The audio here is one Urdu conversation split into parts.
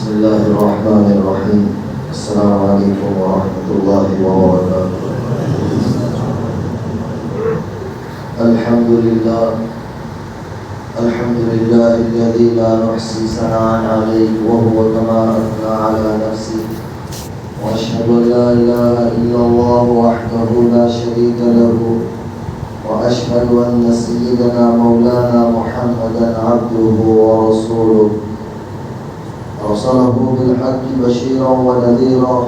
بسم الله الرحمن الرحيم. السلام عليكم ورحمة الله وبركاته. الحمد لله الذي لا نحصي ثناء عليه وهو كما أثنى على نفسه، وأشهد أن لا إله إلا الله وحده لا شريك له، وأشهد أن سيدنا مولانا محمدا عبده ورسوله، أرسله بالحق بشيرا ونذيرا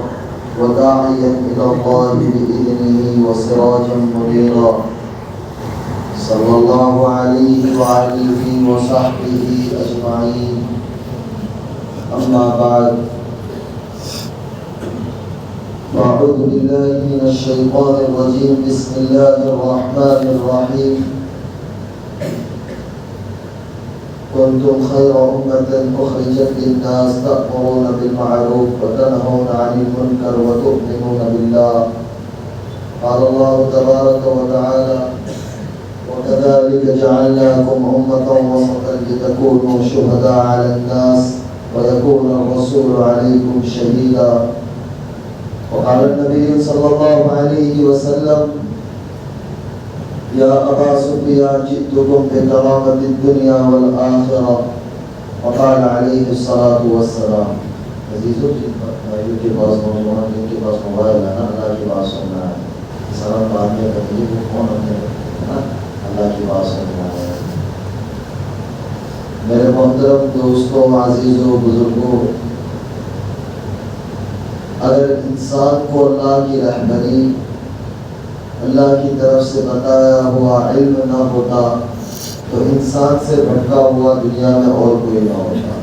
وداعيا إلى الله بإذنه وسراجا منيرا، صلى الله عليه وآله وصحبه أجمعين. أما بعد، أعوذ بالله من الشيطان الرجيم. بسم الله الرحمن الرحيم. كنتم خير أمة أخرجت للناس تأمرون بالمعروف وتنهون عن المنكر وتؤمنون بالله. قال الله تبارك وتعالى: وكذلك جعلناكم أمة وسطا لتكونوا شهداء على الناس ويكون الرسول عليكم شهيدا. وقال النبي صلى الله عليه وسلم: يا أبا سفيان جئتكم بكرامة الدنيا والآخرة. وقال عليه الصلاة والسلام. عزیزو بھائیوں کے پاس نوجوان جن کے پاس موبائل ہے نا، اللہ کی بات سننا ہے، سلام بعد میں کریے، وہ کون ہوتے ہیں نا، اللہ کی بات سننا ہے۔ میرے محترم دوستوں، عزیزوں، بزرگوں، اگر انسان کو اللہ کی رہبری، اللہ کی طرف سے بتایا ہوا علم نہ ہوتا تو انسان سے بھٹکا ہوا دنیا میں اور کوئی نہ ہوتا۔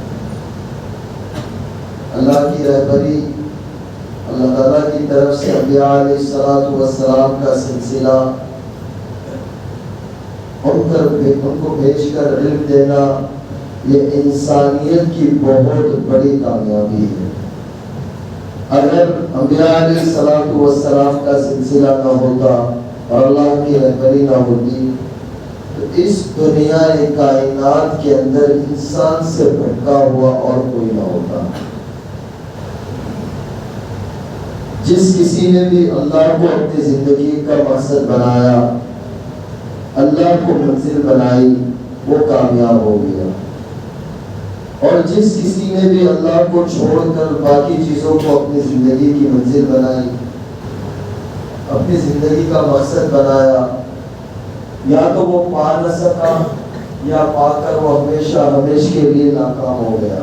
اللہ کی رہبری، اللہ تعالیٰ کی طرف سے انبیاء علیہ السلام کا سلسلہ، ان کو بھیج کر علم دینا، یہ انسانیت کی بہت بڑی کامیابی ہے۔ اگر انبیاء علیہ السلام کا سلسلہ نہ ہوتا اور اللہ کی رہبری نہ ہوتی تو اس دنیا کائنات کے اندر انسان سے بھٹکا ہوا اور کوئی نہ ہوتا۔ جس کسی نے بھی اللہ کو اپنی زندگی کا مقصد بنایا، اللہ کو منزل بنائی، وہ کامیاب ہو گیا، اور جس کسی نے بھی اللہ کو چھوڑ کر باقی چیزوں کو اپنی زندگی کی منزل بنائی، اپنی زندگی کا مقصد بنایا، یا تو وہ پا نہ سکا یا پا کر وہ ہمیشہ کے لیے ناکام ہو گیا۔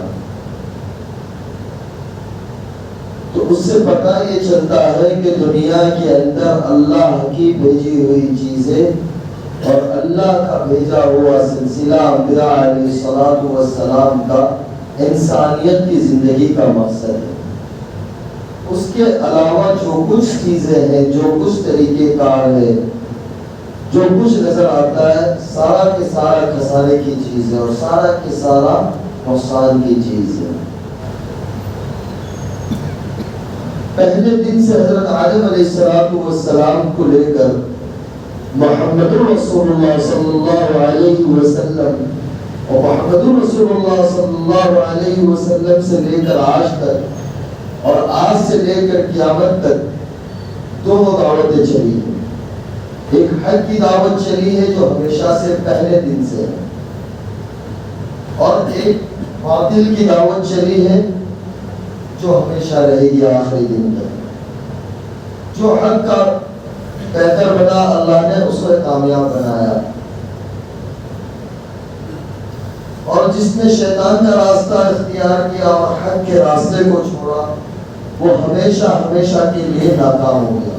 تو اس سے پتہ یہ چلتا ہے کہ دنیا کے اندر اللہ کی بھیجی ہوئی چیزیں اور اللہ کا بھیجا ہوا سلسلہ انبیاء علیہ السلام کا انسانیت کی زندگی کا مقصد ہے۔ اس کے علاوہ جو کچھ چیزیں ہیں، جو کچھ طریقے کار ہے، جو کچھ نظر آتا ہے، سارا کے سارا خسارے کی چیز ہے اور سارا کے سارا نقصان کی چیز ہے۔ پہلے دن سے حضرت آدم علیہ السلام کو لے کر محمد رسول اللہ صلی اللہ علیہ وسلم اور محمد رسول اللہ صلی اللہ علیہ وسلم سے لے کر آج تک اور آج سے لے کر قیامت تک دونوں دعوتیں چلی ہیں۔ ایک حق کی دعوت چلی ہے جو ہمیشہ سے پہلے دن سے ہے، اور ایک باطل کی دعوت چلی ہے جو ہمیشہ رہے گی آخری دن تک۔ جو حق کا بہتر بنا، اللہ نے اس کو کامیاب بنایا، اور جس نے شیطان کا راستہ اختیار کیا اور حق کے راستے کو چھوڑا، وہ ہمیشہ ہمیشہ کے لیے ناکام ہو گیا۔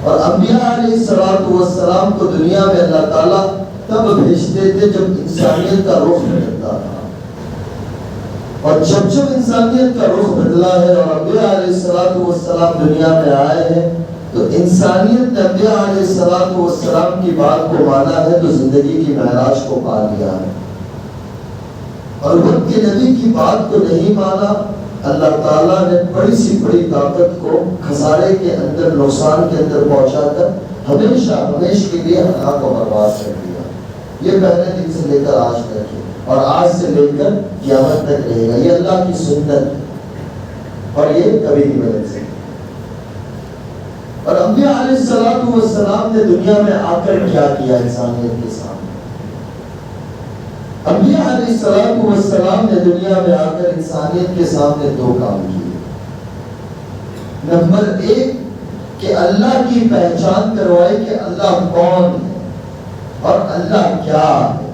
اور انبیاء علیہ السلام کو دنیا میں اللہ تعالیٰ تب بھیجتے تھے جب انسانیت کا رخ بدلتا تھا، اور جب انسانیت کا رخ بدلا ہے اور انبیاء علیہ السلام دنیا میں آئے ہیں تو انسانیت نے انبیاء علیہ السلام کی بات کو مانا ہے تو زندگی کی معراج کو پا لیا ہے، اور وقت کے نبی کی بات کو نہیں مانا، اللہ تعالیٰ نے بڑی سی بڑی طاقت کو خسارے کے اندر، نقصان کے اندر پہنچا کر ہمیشہ کے لیے ہلاک و برباد کر دیا۔ یہ پہلے دن سے لے کر آج تک ہے، اور آج سے لے کر قیامت تک رہے گا۔ یہ اللہ کی سنت ہے اور یہ کبھی نہیں بدل سکتی۔ اور انبیاء علیہ السلام نے دنیا میں آ کر کیا کیا انسانیت کے سامنے؟ انبیاء علیہ السلام نے دنیا میں آ کر انسانیت کے سامنے دو کام کیے۔ نمبر ایک کہ اللہ کی پہچان کروائے کہ اللہ کون ہے اور اللہ کیا ہے،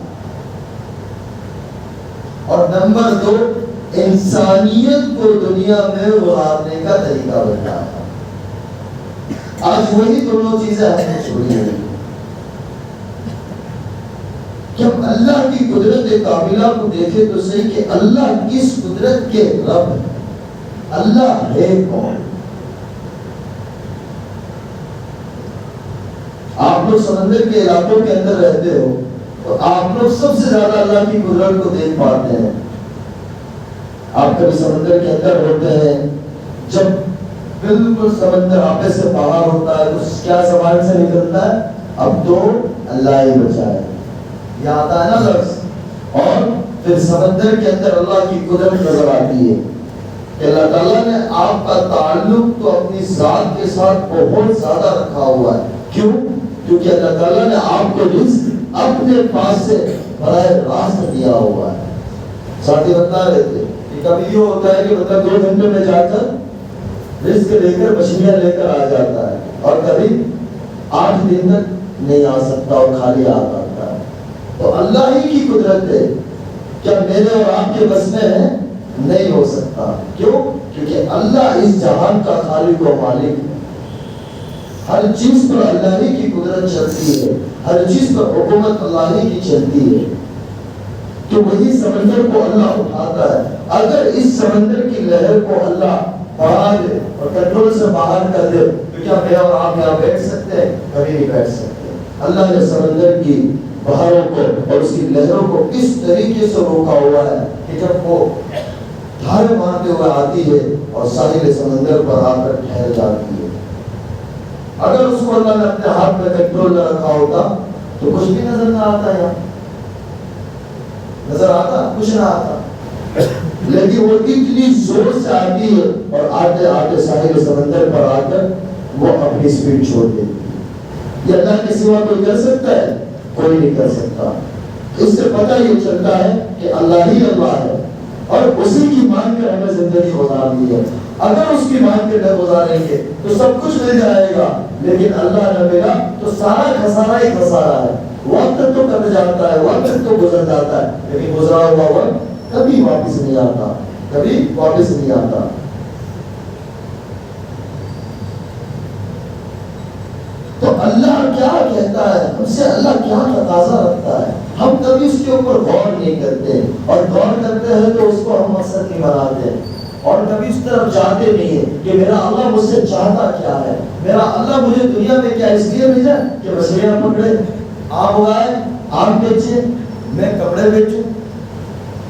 اور نمبر دو انسانیت کو دنیا میں ابھارنے کا طریقہ بتایا۔ آج وہی دونوں چیزیں ہم نے چھوڑی ہیں کہ ہم اللہ کی قدرت کاملہ کو دیکھیں تو صحیح کہ اللہ کس قدرت کے رب ہے، اللہ ہے کون؟ آپ لوگ سمندر کے علاقوں کے اندر رہتے ہو تو آپ لوگ سب سے زیادہ اللہ کی قدرت کو دیکھ پاتے ہیں۔ آپ کبھی سمندر کے اندر ہوتے ہیں، جب بالکل سمندر آپے سے باہر ہوتا ہے تو کیا زبان سے نکلتا ہے؟ اب تو اللہ ہی بچائے، یہ آتا ہے نا لفظ۔ اور پھر سمندر کے اندر اللہ کی قدرت نظر آتی ہے کہ اللہ تعالیٰ نے آپ کا تعلق تو اپنی ذات کے ساتھ بہت زیادہ رکھا ہوا ہے۔ کیوں؟ کیونکہ اللہ تعالیٰ نے آپ کو رزق اپنے پاس سے براہ راست دیا ہوا ہے۔ ساتھی بتا رہے تھے کہ کبھی یہ ہوتا ہے کہ مطلب 2 گھنٹے میں جا کر رزق لے کر مچھلیاں لے کر آ جاتا ہے، اور کبھی 8 دن تک نہیں آ سکتا اور خالی آتا ہے۔ تو اللہ ہی کی قدرت ہے، کیا میرے اور آپ کے بس میں ہے؟ نہیں ہو سکتا۔ کیوں؟ کیونکہ اللہ اس جہان کا خالق و مالک ہے۔ ہر چیز پر اللہ ہی کی قدرت چلتی ہے، ہر چیز پر حکومت اللہ ہی کی چلتی ہے۔ تو وہی سمندر کو اللہ اٹھاتا ہے۔ اگر اس سمندر کی لہر کو اللہ بڑھا دے اور کنٹرول سے باہر کر دے تو کیا میں اور آپ یہاں بیٹھ سکتے ہیں؟ کبھی نہیں بیٹھ سکتے۔ اللہ نے سمندر کی بہاروں کو اور اس کی لہروں کو اس طریقے سے روکا ہوا ہے کہ جب وہ دھارے مارتے ہوئے آتی ہے اور ساحل سمندر پر آ کر ٹھہر جاتی ہے۔ اگر اس کو اللہ نے اپنے ہاتھ میں کنٹرول نہ رکھا ہوتا تو کچھ بھی نظر نہ آتا، یہاں نظر آتا کچھ نہ آتا، لیکن وہ اتنی زور سے آتی ہے اور آتے آتے ساحل سمندر پر آ کر وہ اپنی سپیڈ چھوڑ دیتی ہے۔ یہ اللہ کے سوا کوئی کر سکتا ہے؟ کوئی نہیں کر سکتا۔ اس سے پتہ یہ چلتا ہے کہ اللہ ہی اللہ ہے اور اسی کی مان کر ہمیں زندگی گزارنی ہے۔ اگر اس کی مان کر نہ گزاریں گے تو سب کچھ مل جائے گا، لیکن اللہ نہ ملا تو سارا خسارہ ہی خسارہ ہے۔ وقت تو کٹ جاتا ہے، وقت تو گزر جاتا ہے، لیکن گزرا ہوا وقت کبھی واپس نہیں آتا، کبھی واپس نہیں آتا۔ تو اللہ کیا کہتا ہے ہم سے، اللہ کیا تقاضا رکھتا ہے، ہم کبھی اس کے اوپر غور نہیں کرتے، اور غور کرتے ہیں تو اس کو ہم مقصد نہیں بناتے، اور کبھی اس طرف جاتے نہیں ہیں کہ میرا اللہ مجھ سے چاہتا کیا ہے، میرا اللہ مجھے دنیا میں کیا اس لیے بھیجا کہ مچھلیاں پکڑے، آم اگائے، آم بیچے، میں کپڑے بیچوں،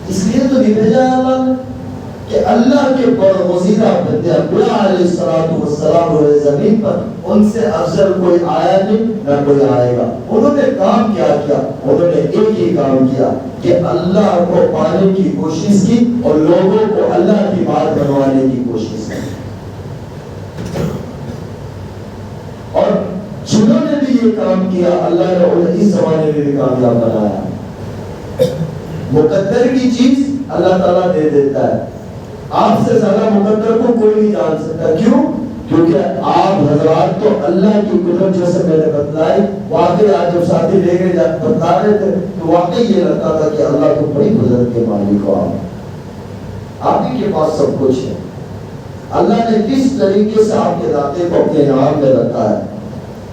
اس لیے تو نہیں بھیجا ہے اللہ نے کہ اللہ کے برگزیدہ بندے انبیاء علیہ السلام ہوئے زمین پر، ان سے افضل کوئی آیا نہیں نہ کوئی آئے گا۔ انہوں نے کام کیا کیا؟ انہوں نے ایک ہی کام کیا کہ اللہ کو پانے کی کوشش کی اور لوگوں کو اللہ کی بات بنوانے کی کوشش کی، اور جنہوں نے بھی یہ کام کیا اللہ نے انہیں اس زمانے میں بھی کامیاب بنایا۔ مقدر کی چیز اللہ تعالیٰ دے دیتا ہے، آپ سے زیادہ مقدر کو کوئی نہیں جان سکتا۔ کیوں؟ کیونکہ آپ حضرات تو اللہ کی قدرت جیسے میں نے بتلائی، واقعی آج جب ساتھی لے کے بتلا رہے تھے تو واقعی یہ لگتا تھا کہ اللہ تو بڑی قدرت کے مالک ہو، آپ ہی کے پاس سب کچھ ہے۔ اللہ نے کس طریقے سے آپ کے داتے کو اپنے نام میں رکھا ہے،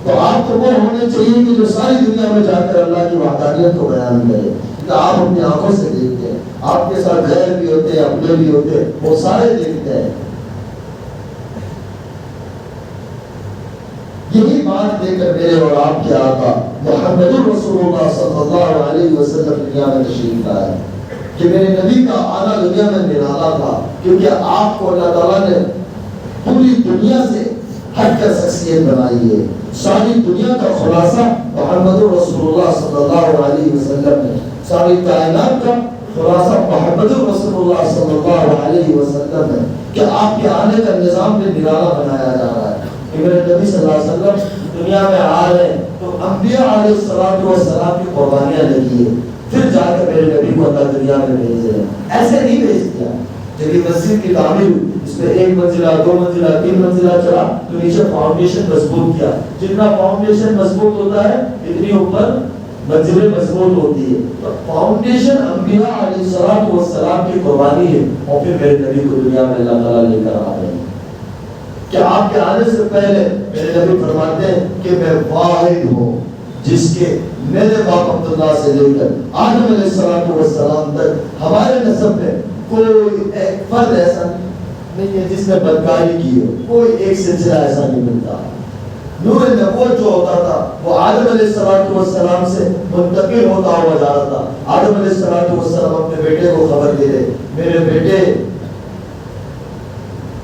تو آپ کو وہ ہونے چاہیے کہ جو ساری دنیا میں جا کر اللہ کی وحدانیت کو بیان کرے۔ آپ اپنی آنکھوں سے دیکھتے ہیں، آپ کے ساتھ غیر بھی ہوتے ہیں، اپنے بھی ہوتے ہیں، وہ سارے دیکھتے ہیں۔ یہی بات دے کر میرے اور آپ کے آقا محمد رسول اللہ صلی اللہ علیہ وسلم دنیا میں تشریف لائے کہ میرے نبی کا آنا دنیا میں نرالا تھا، کیونکہ آپ کو اللہ تعالیٰ نے پوری دنیا سے ہٹ کر شخصیت بنائی ہے۔ ساری دنیا کا خلاصہ محمد رسول اللہ صلی اللہ علیہ وسلم ہے، ساری کائنات کا خلاصہ محمد رسول اللہ صلی اللہ علیہ وسلم ہے کہ آپ کے آنے کا نظام میں نرالا بنایا جا رہا ہے کہ میرے نبی صلی اللہ علیہ وسلم دنیا میں آ رہے ہیں تو انبیاء علیہ السلام کی قربانیاں لگی ہے، پھر جا کے میرے نبی کو اللہ دنیا میں بھیج رہے ہیں، ایسے نہیں بھیج دیا۔ جب یہ مسجد کی تعمیر اس میں 1 منزلہ 2 منزلہ 3 منزلہ چلا تو نیچے فاؤنڈیشن مضبوط کیا، جتنا فاؤنڈیشن مضبوط ہوتا ہے اتنی اوپر منزلیں مضبوط ہوتی ہے، تو فاؤنڈیشن انبیاء علیہ السلام کی قربانی ہے، اور پھر میرے نبی کو دنیا میں اللہ تعالیٰ لے کر آ رہے ہیں کہ آپ کے آنے سے پہلے میرے نبی فرماتے ہیں کہ میں واحد ہوں جس کے میرے باپ عبداللہ سے لے کر آدم علیہ السلام تک ہمارے نسب میں کوئی ایک فرد ایسا نہیں ہے جس نے بدکاری کی ہو، کوئی ایک سلسلہ ایسا نہیں ملتا۔ نور نبوت جو ہوتا تھا وہ آدم علیہ السلام سے منتقل ہوتا ہوا جا رہا تھا۔ آدم علیہ السلام اپنے بیٹے کو خبر دے رہے، میرے بیٹے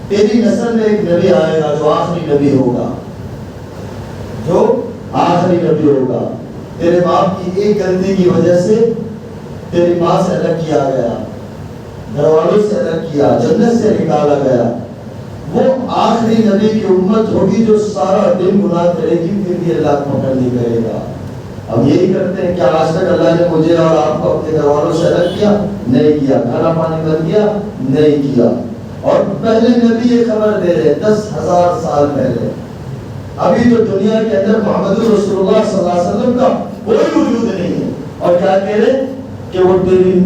تیری نسل میں ایک نبی آئے گا جو آخری نبی ہوگا، جو آخری نبی ہوگا، تیرے باپ کی ایک غلطی کی وجہ سے تیری ماں سے الگ کیا گیا، گھر والوں سے الگ کیا، جنت سے نکالا گیا، وہ آخری نبی کی امت ہوگی جو سارا دن گناہ کرے گی، پھر بھی اللہ پکڑ نہیں کرے گا۔ ہم یہی کرتے ہیں، کیا آج تک اللہ نے مجھے اور آپ کو اپنے گھر والوں سے الگ کیا؟ نہیں کیا۔ کھانا پانی بن گیا؟ نہیں کیا۔ اور پہلے نبی یہ خبر دے رہے 10,000 سال پہلے، ابھی تو دنیا کے اندر محمد رسول اللہ صلی اللہ علیہ وسلم کا کوئی وجود نہیں ہے، اور کیا کہہ رہے کہ وہ تیری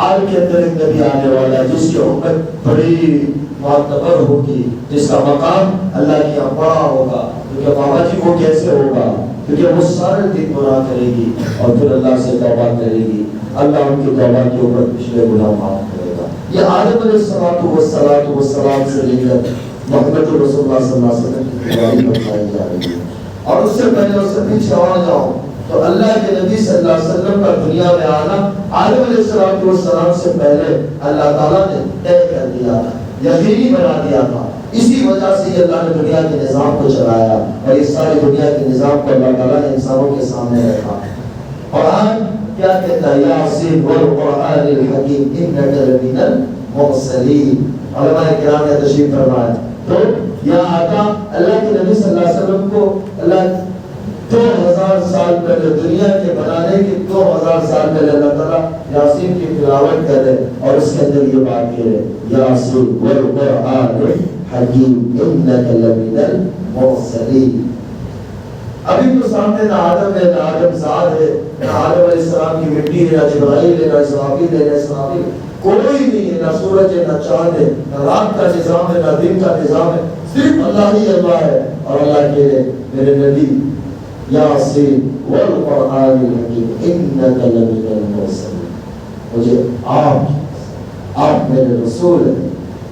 آل کے اندر ایک نبی آنے والا ہے جس کی امت بڑی معتبر ہوگی، جس کا مقام اللہ کی یہاں بڑا ہوگا۔ کیونکہ بابا جی وہ کیسے ہوگا؟ کیونکہ وہ سارے دن گناہ کرے گی اور پھر اللہ سے توبہ کرے گی، اللہ ان کی توبہ کے اوپر پچھلے گناہ معاف کرے گا۔ یہ آدم علیہ السلام سے لے کر محمد رسول اللہ صلی اللہ علیہ وسلم کی قربانی بتائی جا رہی ہے۔ اور اس سے پہلے اس سے پیچھے اور جاؤں تو اللہ کے نبی صلی اللہ علیہ وسلم کا دنیا میں آنا آدم علیہ السلام سے پہلے اللہ تعالیٰ نے طے کر دیا تھا، یقینی بنا دیا تھا۔ اسی وجہ سے یہ اللہ نے دنیا کے نظام کو چلایا، اور اس ساری دنیا کے نظام کو اللہ تعالیٰ نے انسانوں کے سامنے رکھا۔ قرآن کیا کہتا ہے؟ یاسین والقرآن الحکیم انک لمن المرسلین۔ علماء کرام نے تشریف فرمایا تو یہاں آتا اللہ کے نبی صلی اللہ علیہ وسلم کو اللہ 2000 سال پہلے دنیا کے بنانے کے 2000 سال پہلے اللہ تعالیٰ یاسین کی تلاوت کر رہے اور اس کے اندر یہ بات کہہ رہے یاسین والقرآن الحکیم انک لمن المرسلین۔ ابھی تو سامنے نہ آدم ہے، نہ آدم زاد ہے، نہ آدم علیہ السلام کی مٹی ہے، نہ جبرائیل ہے، نہ اسرافیل ہے، نہ اسرافیل، کوئی نہیں ہے، نہ سورج ہے، نہ چاند ہے، نہ رات کا نظام ہے، نہ دن کا نظام ہے، صرف اللہ ہی اللہ ہے۔ اور اللہ کہہ رہے میرے نبی یاسین والقرآن الحکیم انک لمن المرسلین، مجھے آپ میرے رسول ہیں۔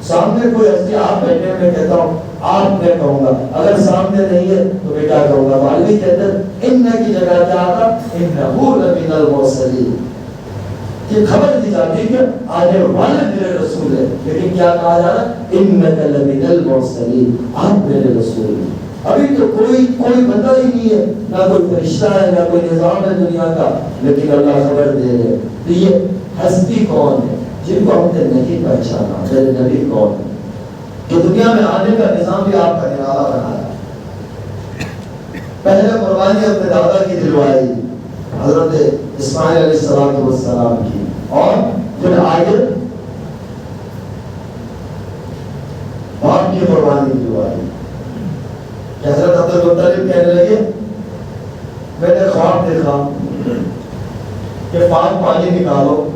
سامنے کوئی ہستی آپ بیٹھے میں کہتا ہوں آپ میں کہوں گا، اگر سامنے نہیں ہے تو بیٹا کہوں گا۔ معلومی کہتے ہیں ان کی جگہ کیا آتا؟ انہو لمن المرسلین، یہ خبر دی جاتی کہ آنے والے میرے رسول ہیں، لیکن کیا کہا جا رہا ہے؟ انک لمن المرسلین، آپ میرے رسول ہیں۔ ابھی تو کوئی بندہ ہی نہیں ہے، نہ کوئی فرشتہ ہے، نہ کوئی نظام ہے دنیا کا، لیکن اللہ خبر دے رہے تو یہ ہستی کون ہے جن کو ہم نے نہیں پہچانا؟ میرے نبی کون ہے کہ دنیا میں آنے کا نظام بھی آپ کا نرالا بنایا۔ پہلے قربانی اپنے دادا کی دلوائی حضرت اسماعیل علیہ السلام کی، اور پھر آگے باپ کی قربانی دلوائی۔ حضرت عبدالمطلب کہنے لگے میں نے خواب دیکھا کہ پاک پانی نکالو،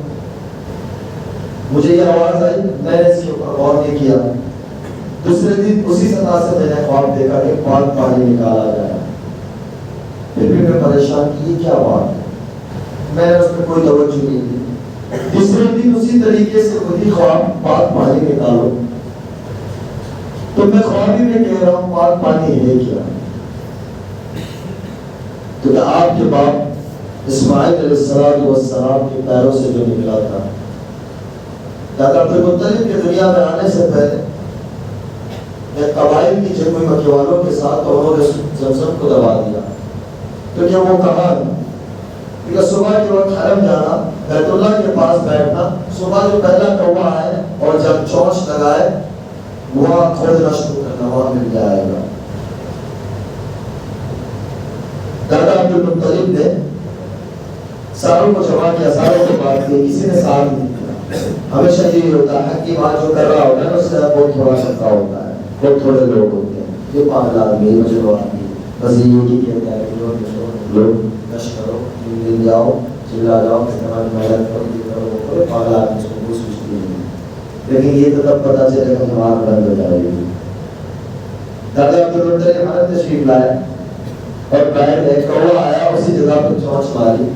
مجھے یہ آواز آئی، میں نے اس کے اوپر غور نہیں کیا۔ دوسرے دن اسی سطح سے میں نے خواب دیکھا کہ پاک پانی نکالا جائے، پھر بھی میں پریشان کی یہ کیا بات ہے، میں نے اس میں کوئی توجہ نہیں دی۔ تیسرے دن اسی طریقے سے وہی خواب پاک پانی نکالو، تو میں خوابی میں کہہ رہا ہوں پاک پانی ہے کیا؟ تو آپ کے باپ اسماعیل علیہ السلام کے پیروں سے جو نکلا تھا، دادا عبدالمطلب کے دنیا میں آنے سے پہلے قبائل کی جنگی مکے والوں کے ساتھ، تو انہوں نے زمزم کو دبا دیا. تو کیا وہ کہاں ہے؟ کیونکہ صبح کے وقت حرم جانا، بیت اللہ کے پاس بیٹھنا، صبح جو پہلا کوہ آئے اور جب چونچ لگائے وہاں کھودنا شروع کرنا، وہاں مل جائے گا. دادا عبد المطلب نے ساروں کو جمع کیا، ساروں کو بات کی، کسی نے ساتھ نہیں کیا. ہمیشہ یہی ہوتا ہے کہ بات جو کر رہا ہوتا ہے اس سے بہت تھوڑا سکتا ہوتا ہے، بہت تھوڑے لوگ ہوتے ہیں. یہ پاگل آدمی، مجھے آدمی بس یہ کہتے ہیں کہ لوگ نش کرو، مل جاؤ، چلا جاؤ، محنت کرو، پاگل آدمی اس کو سوچتی نہیں. لیکن یہ تو تب پتا چلے گا ہمارا بند ہو جائے گی. دادا عبد المطلب ہمارے تشریف لائے اور بیٹھ گئے. کوا آیا، اسی جگہ پر چونچ ماری.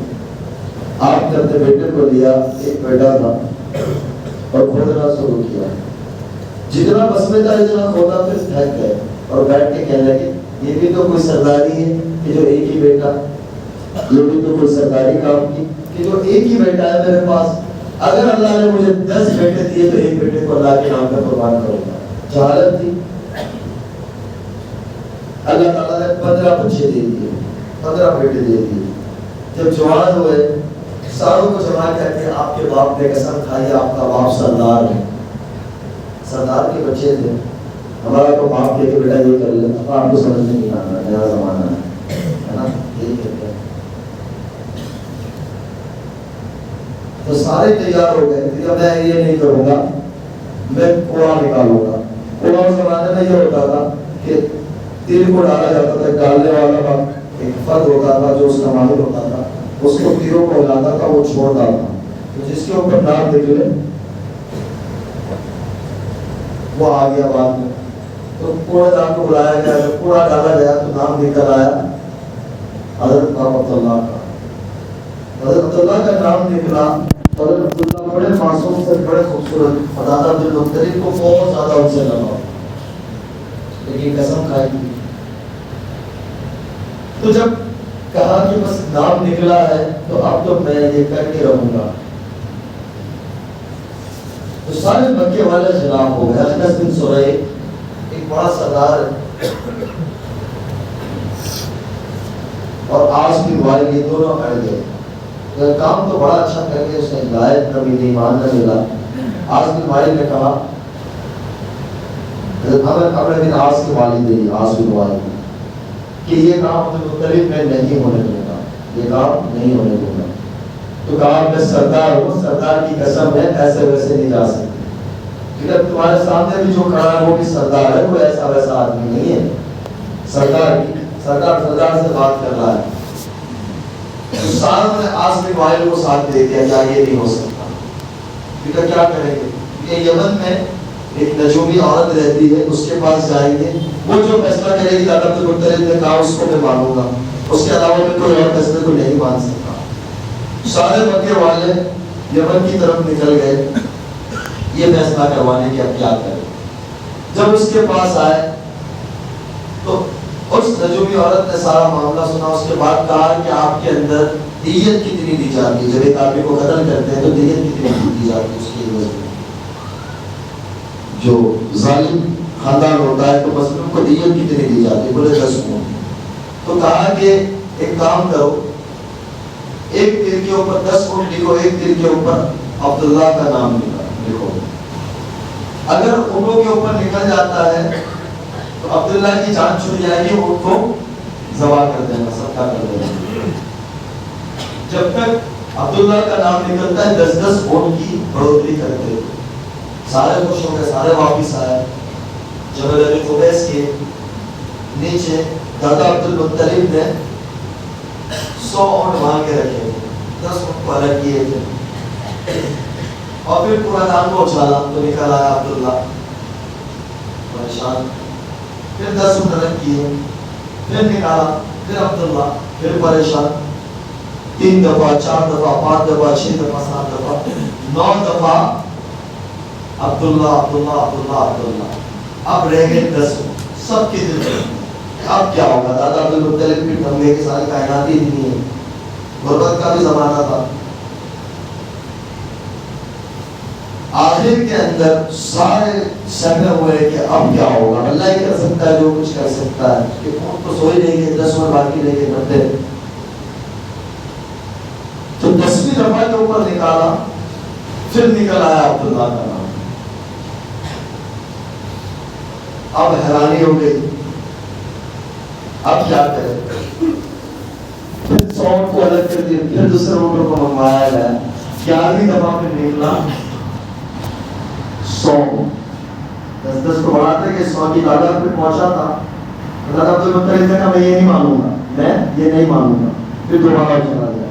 آپ نے اپنے بیٹے کو لیا، ایک بیٹا تھا، اور کھودنا شروع کیا. جتنا بس میں تھا اتنا کھودا، پھر تھک گئے اور بیٹھ کے کہنے لگے یہ بھی تو کوئی سرداری ہے کہ جو ایک ہی بیٹا، یہ بھی تو کوئی سرداری کام کی کہ جو ایک ہی بیٹا ہے میرے پاس. اگر اللہ نے مجھے 10 بیٹے دیے تو ایک بیٹے کو اللہ کے نام پر قربان کروں گا. جہالت تھی. اللہ تعالیٰ نے 15 بچے دے دیے، 15 بیٹے دے دیے. جب جوان ہوئے ساروں کو جمع کہتے ہیں آپ کے باپ نے قسم کھائی آپ کا باپ سردار ہے. سردار کے بچے تھے. ہمارا تو باپ کہہ کے بیٹا یہ کر لے، آپ کو سمجھ میں نہیں آنا، نیا زمانہ ہے نا، یہی کہتے ہیں. تو سارے تیار ہو گئے کہ میں یہ نہیں کروں گا، میں کوڑا نکالوں گا. کوڑا اس زمانے میں یہ ہوتا تھا کہ تیر کو ڈالا جاتا تھا، ڈالنے والا کا ایک فرد ہوتا تھا جو اس کا مالک ہوتا تھا، اس کو تیروں کو ہلاتا تھا، وہ چھوڑتا تھا. تو جس کے اوپر نام نکلے وہ آ گیا بعد میں. تو کوڑے دان کو بلایا گیا، جب کوڑا ڈالا گیا تو نام نکل آیا حضرت عبداللہ کا. حضرت عبداللہ کا نام نکلا. حضرت عبداللہ بڑے معصوم سے، بڑے خوبصورت. دادا عبد المطلب کو بہت زیادہ ان سے لگا، لیکن قسم کھائی تھی. تو جب کہا کہ بس نام نکلا ہے تو اب تو میں یہ کر کے رہوں گا، تو سارے مکے والے خلاف ہو گئے. انس بن سریح ایک بڑا سردار ہے اور عاص بن وائل، یہ دونوں اڑ گئے. کام تو بڑا اچھا کر کے اس نے ہدایت نہ ملی، ایمان نہ ملا. عاص بن وائل نے کہا، ہمیں بن عاص کے والد ہے عاص بن وائل، کہ یہ کام عبد المطلب میں نہیں ہونے دوں گا، یہ کام نہیں ہونے دوں گا. تو کہا میں سردار ہوں، سردار کی قسم ہے ایسے ویسے نہیں جا سکتے. کیونکہ تمہارے سامنے بھی جو کھڑا ہے وہ بھی سردار ہے، کوئی ایسا ویسا آدمی نہیں ہے. سردار سے بات کر رہا ہے. تو ساروں نے عاص بن وائل کو ساتھ دے دیا، کیا یہ نہیں ہو سکتا. کیونکہ کیا کریں گے، کہ یمن میں ایک نجومی عورت رہتی ہے، اس کے پاس جائیں گے، وہ جو فیصلہ کرے گی دادا عبد المطلب نے کہا اس کو میں مانوں گا، اس کے علاوہ میں کوئی اور فیصلے کو نہیں مان سکتا. سارے مکے والے یمن کی طرف نکل گئے یہ فیصلہ کروانے کی اب کیا کریں. جب اس کے پاس آئے تو اس نجومی عورت نے سارا معاملہ سنا. اس کے بعد کہا کہ آپ کے اندر دیت کتنی دی جاتی ہے، جب ایک آدمی کو قتل کرتے ہیں تو دیت کتنی دی جاتی ہے اس کی وجہ سے. جو ظالم خاندان ہوتا ہے تو مسلم کو دیت کتنی دی جاتی ہے، بولے 10 اونٹ. تو کہا کہ ایک کام کرو، ایک تیر کے اوپر 10 اونٹ لکھو، ایک تیر کے اوپر عبداللہ کا نام لکھو. اگر اونٹوں کے اوپر نکل جاتا ہے تو عبداللہ کی جان چھوٹ جائے گی، اونٹ کو ذبح کر دینا، صدقہ کر دینا. جب تک عبداللہ کا نام نکلتا ہے 10 اونٹ کی بڑھوتری کرتے. سارے خوش ہو گئے، سارے واپس آئے. جبل ابی قبیس کے نیچے دادا عبد المطلب نے 100 اونٹ وہاں کے رکھے، 10 اونٹ کو الگ کیے تھے. اور پھر پورا دان کو اچھالا تو نکل آیا عبداللہ پریشان. پھر 10 اونٹ الگ کیے، پھر نکالا، پھر عبداللہ، پھر پریشان. 3 دفعہ، 4 دفعہ، 5 دفعہ، 6 دفعہ، 7 دفعہ، 9 دفعہ عبداللہ عبداللہ عبداللہ عبداللہ. اب رہ گئے 10. سب کے دل میں اب کیا ہوگا. دادا عبد المطلب بھی ڈھنگے کے ساری کائنات ہی نہیں ہے، غربت کا بھی زمانہ تھا. آخر کے اندر سارے سمے ہوئے کہ اب کیا ہوگا، اللہ ہی کر سکتا ہے جو کچھ کر سکتا ہے، کہ خود تو سوئی لیں گے 10 اور باقی لے کے کرتے، تو 10ویں دفعہ کے اوپر نکالا، پھر نکل آیا عبداللہ کا نام۔ اب حیرانی ہو گئی، اب کیا کرے، پھر 100 کو الگ کر دیا، پھر دوسرے موٹر کو منگوایا گیا، 11ویں دفعہ پہ نکلا 100، 10 کو بڑھاتے کہ 100 کی تعداد پہ پہنچا تھا۔ حضرت عبدالمطلب نے کہا میں یہ نہیں مانوں گا، میں یہ نہیں مانوں گا، پھر دوبارہ چلا گیا،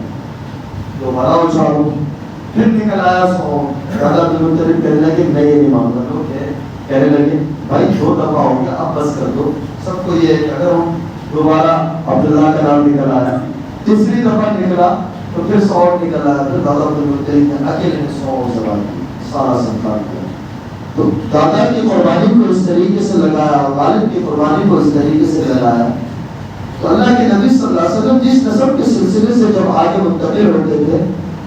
دوبارہ اچھالوں، پھر نکل آیا 100۔ حضرت عبدالمطلب کہنے لگے میں یہ نہیں مانوں گا، لوگ کہنے لگے بھائی 2 دفعہ ہو گیا اب بس کر دو۔ سب کو یہ ہے کہ اگر ہم دوبارہ عبداللہ کا نام نکل آیا، تیسری دفعہ نکلا تو پھر 100 نکل آیا، پھر دادا عبدالمطلب نے اکیلے نے 100 سوال کیا، سارا سنتان کیا۔ تو دادا کی قربانی کو اس طریقے سے لگایا، والد کی قربانی کو اس طریقے سے لگایا، تو اللہ کے نبی صلی اللہ علیہ وسلم جس نسب کے سلسلے سے جب آگے منتقل ہوتے تھے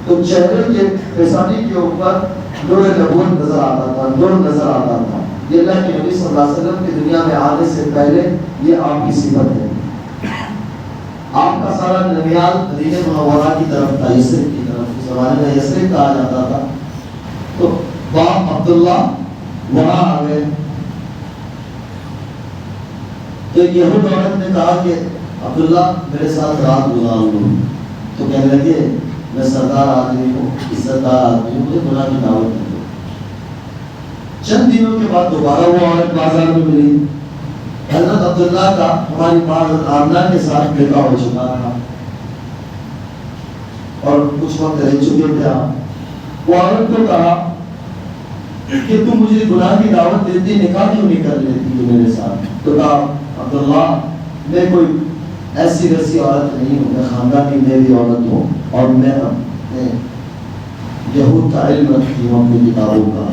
تو چہرے کے پیشانی کے اوپر نور نبوت نظر آتا تھا، نور نظر آتا تھا۔ یہ اللہ کے نبی صلی اللہ علیہ وسلم کی دنیا میں آنے سے پہلے یہ آپ کی صفت ہے۔ آپ کا سارا ننیال مدینہ منورہ کی طرف تھا، یثرب کی طرف، اس زمانے میں یثرب کہا جاتا تھا۔ تو باپ عبداللہ وہاں آ گئے، تو یہود عورت نے کہا کہ عبداللہ میرے ساتھ رات گزار لو، تو کہنے لگے میں سردار آدمی ہوں، عزت دار آدمی ہوں، مجھے گناہ کی دعوت نہیں دو۔ چند دنوں کے بعد دوبارہ وہ عورت بازار میں ملی، حضرت عبداللہ کا ہماری ماں حضرت آمنہ کے ساتھ نکاح ہو چکا تھا اور کچھ وقت رہ چکے تھے آپ۔ وہ عورت کو کہا کہ تم مجھے گناہ کی دعوت دیتی، نکاح کیوں نہیں کر لیتی ہو میرے ساتھ؟ تو کہا عبداللہ میں کوئی ایسی ویسی عورت نہیں ہوں، میں خاندانی میری عورت ہوں، اور میں اپنے یہود کا علم رکھتی ہوں اپنی کتابوں کا۔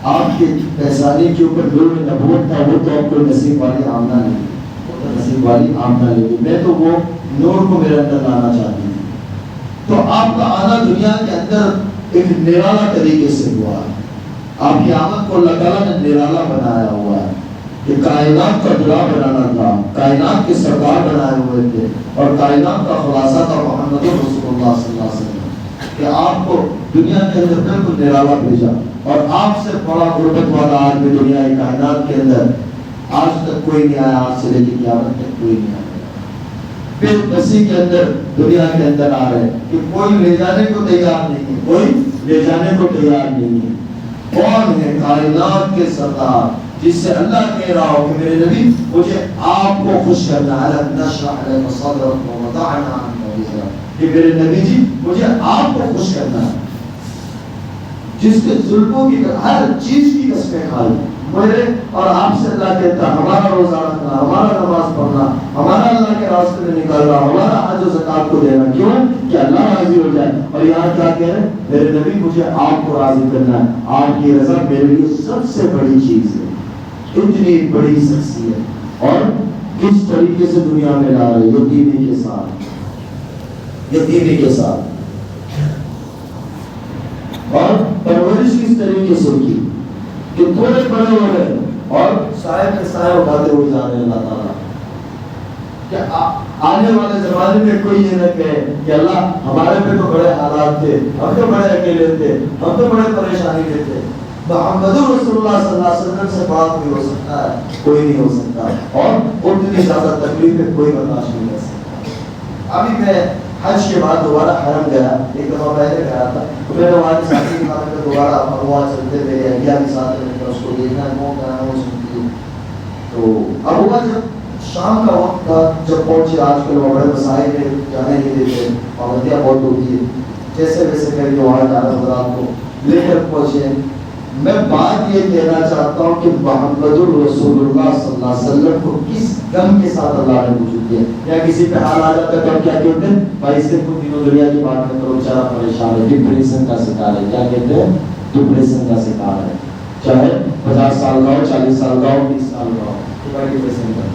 آپ کے پیشانی کے اوپر نور نبوت تھا، وہ تو آپ کو نصیب والی آمنہ نہیں، وہ تو نصیب والی آمنہ نہیں، میں تو وہ نور کو میرے اندر لانا چاہتی تھی۔ تو آپ کا آنا دنیا کے اندر ایک نرالا طریقے سے ہوا ہے، آپ کی آمد کو اللہ تعالیٰ نے نرالا بنایا ہوا ہے، کہ کائنات کا دعا بنانا تھا، کائنات کے سردار بنائے ہوئے تھے، اور کائنات کا خلاصہ تھا محمد رسول اللہ صلی اللہ علیہ وسلم، کہ آپ کو دنیا کے اندر بالکل نرالا بھیجا۔ اور آپ سے بڑا غربت والا آدمی دنیا کائنات کے اندر آج تک کوئی نہیں آیا، آج سے لے کے قیامت تک کوئی نہیں آیا۔ پھر مسیح کے اندر دنیا کے اندر آ رہے کہ کوئی لے جانے کو تیار نہیں ہے، کوئی لے جانے کو تیار نہیں ہے۔ کون ہے کائنات کے سردار جس سے اللہ کہہ رہا ہو کہ میرے نبی مجھے آپ کو خوش کرنا ہے، نشرح لك صدرك ووضعنا عنك وزرك، کہ میرے نبی جی مجھے آپ کو خوش کرنا ہے، جس کے ظلموں کی ہر چیز کی قسمیں کھائی میرے اور آپ سے اللہ کہتا ہے ہمارا روزہ رکھنا، ہمارا نماز پڑھنا، ہمارا اللہ کے راستے میں نکلنا، ہمارا حج و زکات کو دینا، کیوں کہ اللہ راضی ہو جائے۔ اور یہاں کیا کہہ رہے ہیں میرے نبی مجھے آپ کو راضی کرنا ہے، آپ کی رضا میرے لیے سب سے بڑی چیز ہے۔ اتنی بڑی شخصیت اور کس طریقے سے دنیا میں لا رہے یتیمی کے ساتھ، یتیمی کے ساتھ، اور پرورش کس طریقے سے کی کہ تھوڑے بڑے ہو گئے اور سائے کے سائے اٹھاتے ہوئے جا رہے ہیں اللہ تعالیٰ، کہ آنے والے زمانے میں کوئی یہ نہ کہے کہ اللہ ہمارے پہ تو بڑے حالات تھے، ہم تو بڑے اکیلے تھے، ہم تو بڑے پریشانی میں تھے۔ محمد رسول اللہ صلی اللہ علیہ وسلم سے بات نہیں ہو سکتا ہے، کوئی نہیں ہو سکتا، اور اتنی زیادہ تکلیفیں کوئی برداشت نہیں کر سکتا۔ ابھی میں حج کے بعد دوبارہ حرم گیا، ایک دفعہ پہلے گیا تھا، تو میں نے وہاں کے ساتھی کے بارے میں دوبارہ ابوا چلتے میرے اہلیہ بھی ساتھ میں اس کو دیکھنا ہے، وہ کہنا ہے وہ سنتی ہے۔ تو ابوا جب شام کا وقت تھا، جب پہنچے، آج کل وہ بڑے مسائل میں جانے نہیں دیتے، پابندیاں بہت ہوتی ہے، جیسے ویسے کر کے وہاں جانا حضرات کو لے کر پہنچے۔ میں بات یہ کہنا چاہتا ہوں کہ محمد رسول اللہ صلی اللہ علیہ وسلم کو کس غم کے ساتھ اللہ نے وجود دیا، یا کسی پہ حال آ جاتا ہے تو ہم کیا کہتے ہیں بھائی اس سے کچھ دنوں دنیا کی بات میں کرو، بیچارہ پریشان ہے، ڈپریشن کا شکار ہے، کیا کہتے ہیں ڈپریشن کا شکار ہے، چاہے 50 سال کا ہو، 40 سال کا ہو، 20 سال کا ہو، ڈپریشن کا۔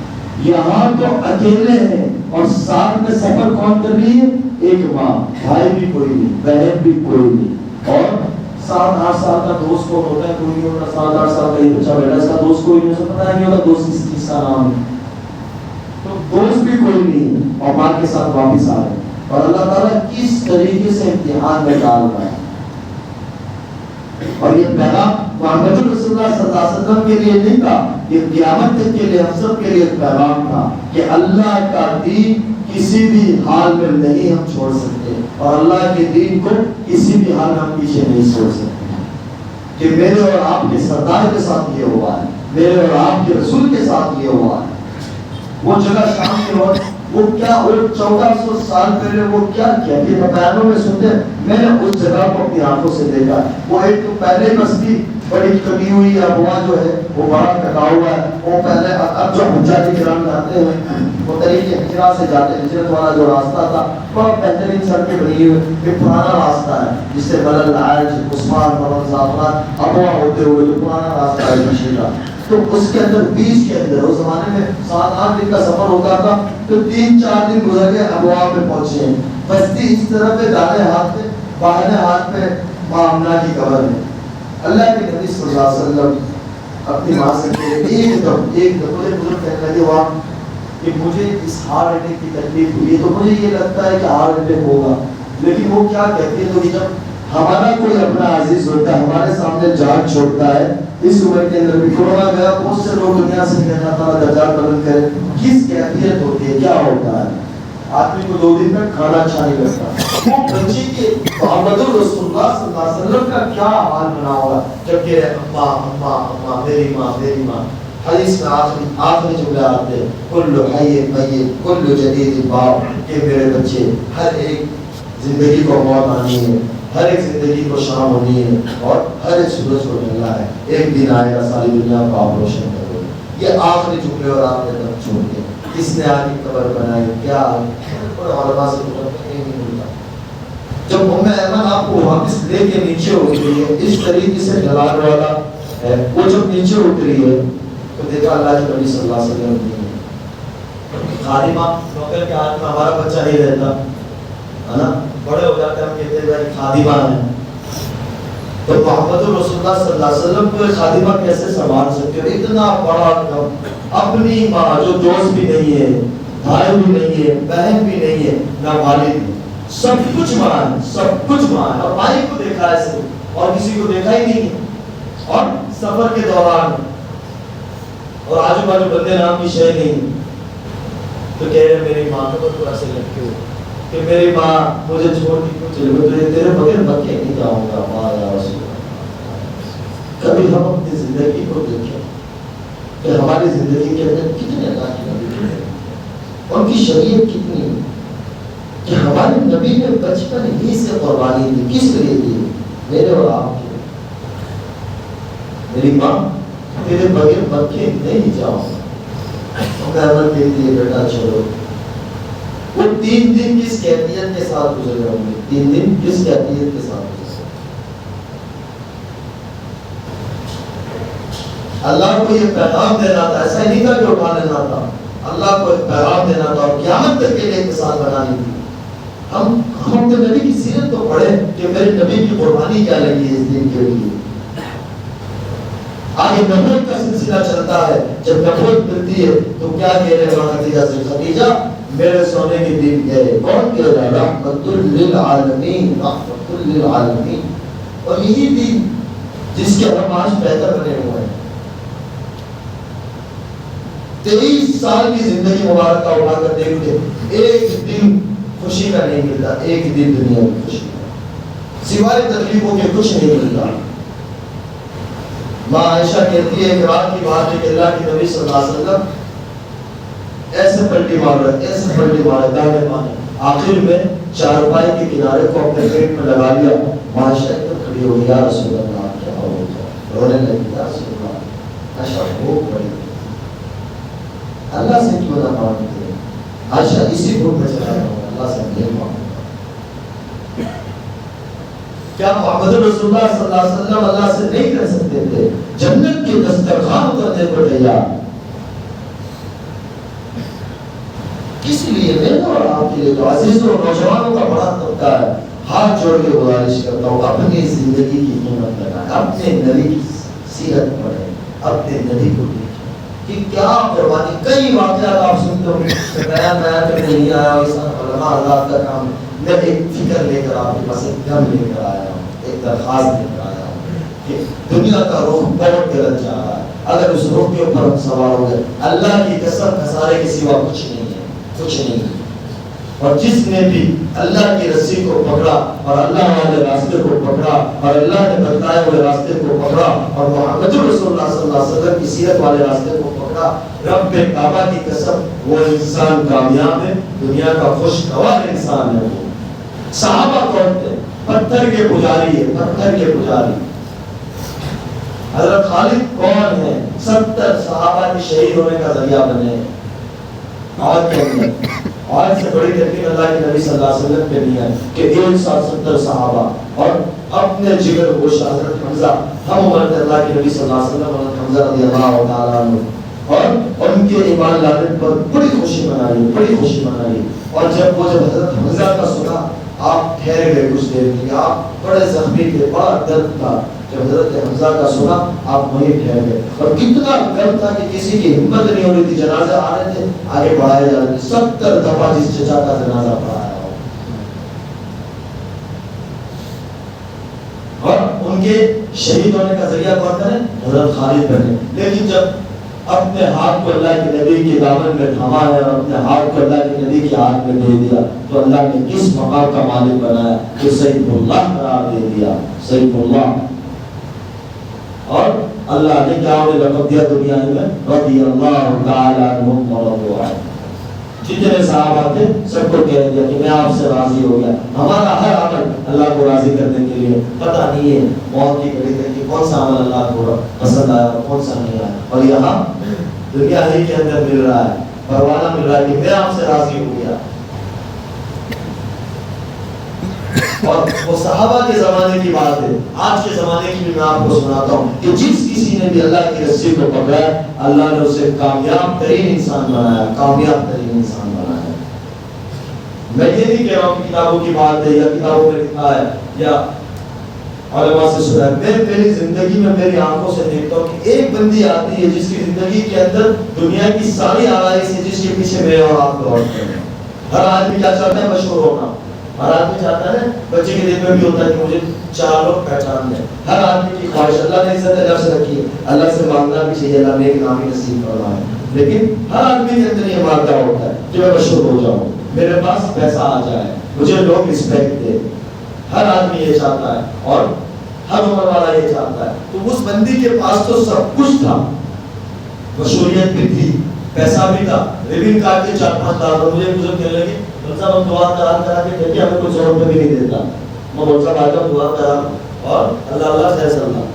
یہاں تو اکیلے ہیں اور ساتھ میں سفر کون کر رہی ہے؟ ایک ماں، بھائی بھی کوئی نہیں، بہن بھی کوئی نہیں، اور 7-8 سال کا دوست کو ہوتا ہے کوئی نہیں ہوتا, 7-8 سال کا یہ بچہ بیٹھا اس کا دوست کوئی نہیں, اسے پتہ نہیں ہوتا دوست کس چیز کا نام ہے, تو دوست بھی کوئی نہیں اور ماں کے ساتھ واپس آ رہے ہیں. اور اللہ تعالیٰ کس طریقے سے امتحان میں ڈال رہا ہے. اور یہ پیغام محمد رسول اللہ صلی اللہ علیہ وسلم کے لیے نہیں تھا, یہ قیامت تک کے لیے ہم سب کے لیے پیغام تھا کہ اللہ کا دین کسی بھی حال میں نہیں ہم چھوڑ سکتے, اور اللہ کے دین کو کسی بھی حال میں ہم پیچھے نہیں چھوڑ سکتے. کہ میرے اور آپ کے سردار کے ساتھ یہ ہوا ہے, میرے اور آپ کے رسول کے ساتھ یہ ہوا ہے. وہ جگہ شام کے وقت وہ کیا, وہ 1400 سال پہلے وہ کیا کیا کہ بیانوں میں سنتے ہیں, میں نے اس جگہ کو اپنی آنکھوں سے دیکھا. وہ ایک تو پہلے بستی بڑی کٹی ہوئی ہے, ابوا جو ہے وہ بڑا کٹا ہوا ہے. وہ پہلے اب جو حجاج کرام جاتے ہیں وہ طریقے ہجرا سے جاتے ہیں, ہجرت والا جو راستہ تھا بڑا بہترین سڑکیں بنی ہوئی, ایک پرانا راستہ ہے جس سے بلل عائج عثمان محمد زعفران ابوا ہوتے ہوئے جو پرانا راستہ ہے مشی کا, تو اس کے اندر بیچ کے اندر اس زمانے میں 7-8 دن کا سفر ہوتا تھا, تو 3-4 دن گزر کے ابوا پہ پہنچے ہیں. بستی اس طرف ہے, دائیں ہاتھ پہ بائیں ہاتھ پہ ماں آمنہ کی قبر ہے. اللہ کے نبی صلی اللہ علیہ وسلم اپنی ماں سے ایک دم بزرگ کہنے لگے وہاں کہ مجھے اس ہارٹ اٹیک کی تکلیف ہوئی ہے, تو مجھے یہ لگتا ہے کہ ہارٹ اٹیک ہوگا. لیکن وہ کیا کہتی ہے, تو جب ہمارا کوئی اپنا عزیز ہوتا ہے, ہمارے سامنے جان چھوڑتا ہے, اس عمر کے اندر بھی کورونا گیا, بہت سے لوگ دنیا سے کہنا تھا درجات بلند کرے, کس کیفیت ہوتی ہے, کیا ہوتا ہے. آدمی کو 2 دن میں کھانا اچھا نہیں لگتا. وہ بچی کے محمد رسول اللہ صلی اللہ علیہ وسلم کا کیا حال بنا ہوگا جب کہ اماں اماں اماں میری ماں میری ماں. حدیث میں آخری جملے آتے ہیں, کل حی میت کل جدید باپ, کہ میرے بچے ہر ایک زندگی کو موت آنی ہے, ہر ایک زندگی کو شام ہونی ہے, اور ہر ایک سورج کو ڈھلنا ہے, ایک دن آئے گا ساری دنیا کو آپ روشن کرو. یہ آخری جملے اور آپ نے دم چھوڑ کے کس نے آگے قبر بنائی, کیا علماء سے نہیں ملتا. جب ام ایمن آپ کو واپس لے کے نیچے اتری ہے, اس طریقے سے ڈلال والا ہے, وہ جب نیچے اتری ہے تو دیکھا اللہ کے نبی صلی اللہ علیہ وسلم نہیں ہے. خادمہ نوکر کے ہاتھ میں ہمارا بچہ نہیں رہتا ہے نا, بڑے ہو جاتے ہیں ہم کہتے ہیں بھائی خادمہ ہے, تو محمد رسول اللہ صلی اللہ علیہ وسلم کو خادمہ کیسے سنبھال سکتے ہو؟ اتنا بڑا کم, اپنی ماں جو دوست بھی نہیں ہے, بھائی بھی نہیں ہے, بہن بھی نہیں ہے, نہ والد, سب کچھ ماں ہے, سب کچھ ماں ہے. اور مائی کو دیکھا ہے صرف, اور کسی کو دیکھا ہی نہیں ہے. اور سفر کے دوران اور آجو باجو بندے نام کی شے نہیں, تو کہہ رہے میری ماں کو تو ایسے لگتے ہو کہ میری ماں مجھے چھوڑ کے کیوں چلے گئے, تو تیرے بغیر بکے نہیں جاؤں گا ماں یا رسول اللہ. کبھی ہم اپنی زندگی کو دیکھیں کہ ہماری زندگی کے اندر کتنے اللہ کے نبی ہیں, ان کی شریعت کتنی ہے, کہ ہمارے نبی نے بچپن ہی سے قربانی دی. کس لیے دی؟ میرے اور آپ کے. میری ماں تیرے بغیر مکے نہیں جاؤں گا. کہتی ہے بیٹا چھوڑو. وہ 3 دن کس کیفیت کے ساتھ گزرے ہوں گے, 3 دن کس کیفیت کے ساتھ گزرے. اللہ کو یہ پیغام دینا تھا, ایسا ہی نہیں تھا کہ اٹھا لینا تھا, اللہ کو ایک پیغام دینا تھا, اور قیامت تک کے لیے مثال بنانی تھی. ہم اپنے نبی کی سیرت تو پڑھیں کہ میرے نبی کی قربانی کیا لگی ہے اس دن کے لیے. آگے نبوت کا سلسلہ چلتا ہے, جب نبوت ملتی ہے تو کیا کہہ رہے ہیں خدیجہ سے, خدیجہ میرے سونے کے دن گئے. کون کہہ رہا ہے؟ رحمت للعالمین, رحمت للعالمین. اور یہی دن جس کے ہم آج بہتر بنے ہوئے ہیں. 23 سال کی زندگی مبارک کا اٹھا کر دیکھ لیں, ایک دن خوشی کا نہیں ملتا, ایک دن دنیا کی خوشی کا سوائے تکلیفوں کے کچھ نہیں ملتا. ماں عائشہ کہتی ہے کہ رات کی بات ہے کہ اللہ کے نبی صلی اللہ علیہ وسلم ایسے پلٹی مار رہے, ایسے پلٹی مار رہے, دائیں بائیں, آخر میں چارپائی کے کنارے کو اپنے پیٹ میں لگا لیا. ماں عائشہ ایک کھڑی ہو گئی, یا رسول اللہ کیا ہو گیا, رونے لگی, یا رسول اللہ عائشہ بھوک پڑی, اللہ سے کیوں نہ مانگتے, عائشہ اسی بھوک میں چلا رہا ہوں, اللہ سے نہیں مانگتا. کیا محمد رسول اللہ صلی اللہ علیہ وسلم اللہ سے نہیں کر سکتے تھے جنت کے دسترخوان کرنے کو تیار؟ کس لیے؟ میرے اور آپ کے لیے. تو عزیزوں اور نوجوانوں کا بڑا طبقہ ہے, ہاتھ جوڑ کے گزارش کرتا ہوں اپنی زندگی کی قیمت لگائیں، اپنے نبی کی سیرت پڑھیں، اپنے نبی کو دیکھیں کہ کیا قربانی. کئی واقعات آپ سنتے ہوں گے، بیان میں نہیں آیا اس علماء حضرات کا کام. میں ایک فکر لے کر آپ کے پاس ایک غم لے کر آیا ہوں، ایک درخواست لے کر آیا ہوں کہ دنیا کا رخ بہت غلط جا رہا ہے. اگر اس رخ کے اوپر ہم سوار ہو گئے، اللہ کی قسم خسارے کے سوا کچھ نہیں ہے، کچھ نہیں ہے. اور جس نے بھی اللہ کی رسی کو پکڑا اور اللہ والے راستے کو پکڑا اور اللہ نے بتائے ہوئے راستے کو پکڑا اور محمد رسول اللہ صلی اللہ علیہ وسلم کی سیرت والے راستے کو پکڑا، رب کعبہ کی قسم وہ انسان کامیاب ہے، دنیا کا خوشگوار انسان ہے. وہ صحابہ کون تھے؟ پتھر کے پجاری ہے، پتھر کے پجاری. حضرت خالد کون ہے؟ 70 صحابہ کے شہید ہونے کا ذریعہ بنے. اور کے اندر آج سے بڑی تکلیف اللہ کے نبی صلی اللہ علیہ وسلم پہ نہیں ہے کہ 170 صحابہ اور اپنے جگر گوشت حضرت حمزہ، ہم عمر اللہ کے نبی صلی اللہ علیہ وسلم حضرت حمزہ رضی اللہ تعالیٰ عنہ، اور ان کے ایمان لانے پر بڑی خوشی منائی، بڑی خوشی منائی. اور جب حضرت حمزہ کا سنا، آپ ٹھہر گئے کچھ دیر کے لیے، آپ بڑے زخمی تھے، بڑا درد تھا. جب حضرت حمزہ کا سنا آپ وہیں ٹھہر گئے. اور کتنا درد تھا کہ کسی کی ہمت نہیں ہو رہی تھی، جنازہ آ رہے تھے، آگے بڑھائے جا رہے تھے. 70 دفعہ جس چچا کا جنازہ پڑھایا ہو. اور ان کے شہید ہونے کا ذریعہ کون بنے؟ حضرت خالد بنے. لیکن جب اپنے ہاتھ کو اللہ کے نبی کے دامن میں تھاما ہے اور اپنے ہاتھ کو اللہ کے نبی کے ہاتھ میں دے دیا، تو اللہ نے کس مقام کا مالک بنایا کہ سید اللہ قرار دے دیا، سید اللہ. اور اللہ نے کیا انہیں لقب دیا دنیا میں؟ رضی اللہ تعالی عنہم ورضوا عنہ. جتنے صحابہ تھے سب کو کہہ دیا کہ میں آپ سے راضی ہو گیا. ہمارا ہر عمل اللہ کو راضی کرنے کے لیے، پتہ نہیں ہے موت کی گھڑی تک کہ کون سا عمل اللہ کو پسند آیا اور کون سا نہیں آیا. اور یہاں دنیا ہی کے اندر مل رہا ہے، پروانہ مل رہا ہے کہ میں آپ سے راضی ہو گیا. اور وہ صحابہ کے زمانے کی بات ہے. آج کے زمانے کی بھی میں آپ کو سناتا ہوں کہ جس کسی نے بھی اللہ کی رسی کو پکڑا، اللہ نے اسے کامیاب ترین انسان بنایا، کامیاب ترین انسان بنایا. میں یہ نہیں کہہ رہا ہوں کہ کتابوں کی بات ہے یا کتابوں میں لکھا ہے یا علماء سے سنا ہے. میں میری زندگی میں میری آنکھوں سے دیکھتا ہوں کہ ایک بندی آتی ہے جس کی زندگی کے اندر دنیا کی ساری آرائش ہے، جس کے پیچھے میں اور آپ دوڑتے ہیں. ہر آدمی کیا چاہتا ہے؟ مشہور ہونا. ہر آدمی چاہتا ہے، بچے کے دل میں بھی ہوتا ہے کہ مجھے 4 لوگ پہچان لیں. ہر آدمی کی خواہش، اللہ نے عزت نفس رکھی ہے، اللہ سے مانگنا بھی چاہیے، اللہ نے ایک نامی نصیب فرمایا. لیکن ہر آدمی کے اندر یہ مانگتا ہوتا ہے کہ میں مشہور ہو جاؤں، میرے پاس پیسہ آ جائے، مجھے لوگ رسپیکٹ دے. ہر آدمی یہ چاہتا ہے اور ہر عمر والا یہ چاہتا ہے. تو اس بندی کے پاس تو سب کچھ تھا، مشہوریت بھی تھی، پیسہ بھی تھا. ریبن کاٹ کے 4-5 لاکھ. مجھے بزرگ کہنے لگے صاحب ہم دعا کرا کے دیکھیے، ہمیں کوئی 100 روپے بھی نہیں دیتا. میں بولتا آتا ہوں دعا کرا اور اللہ اللہ خیر صلی اللہ.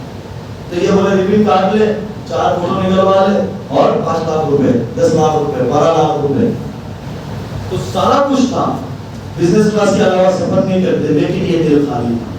تو یہ بولے ریبن کاٹ لے، 4 فوٹو نکلوا لے اور 5 لاکھ روپے، 10 لاکھ روپے، 12 لاکھ روپے. تو سارا کچھ تھا. بزنس کلاس کے علاوہ سفر نہیں کرتے، لیکن یہ دل خالی تھا.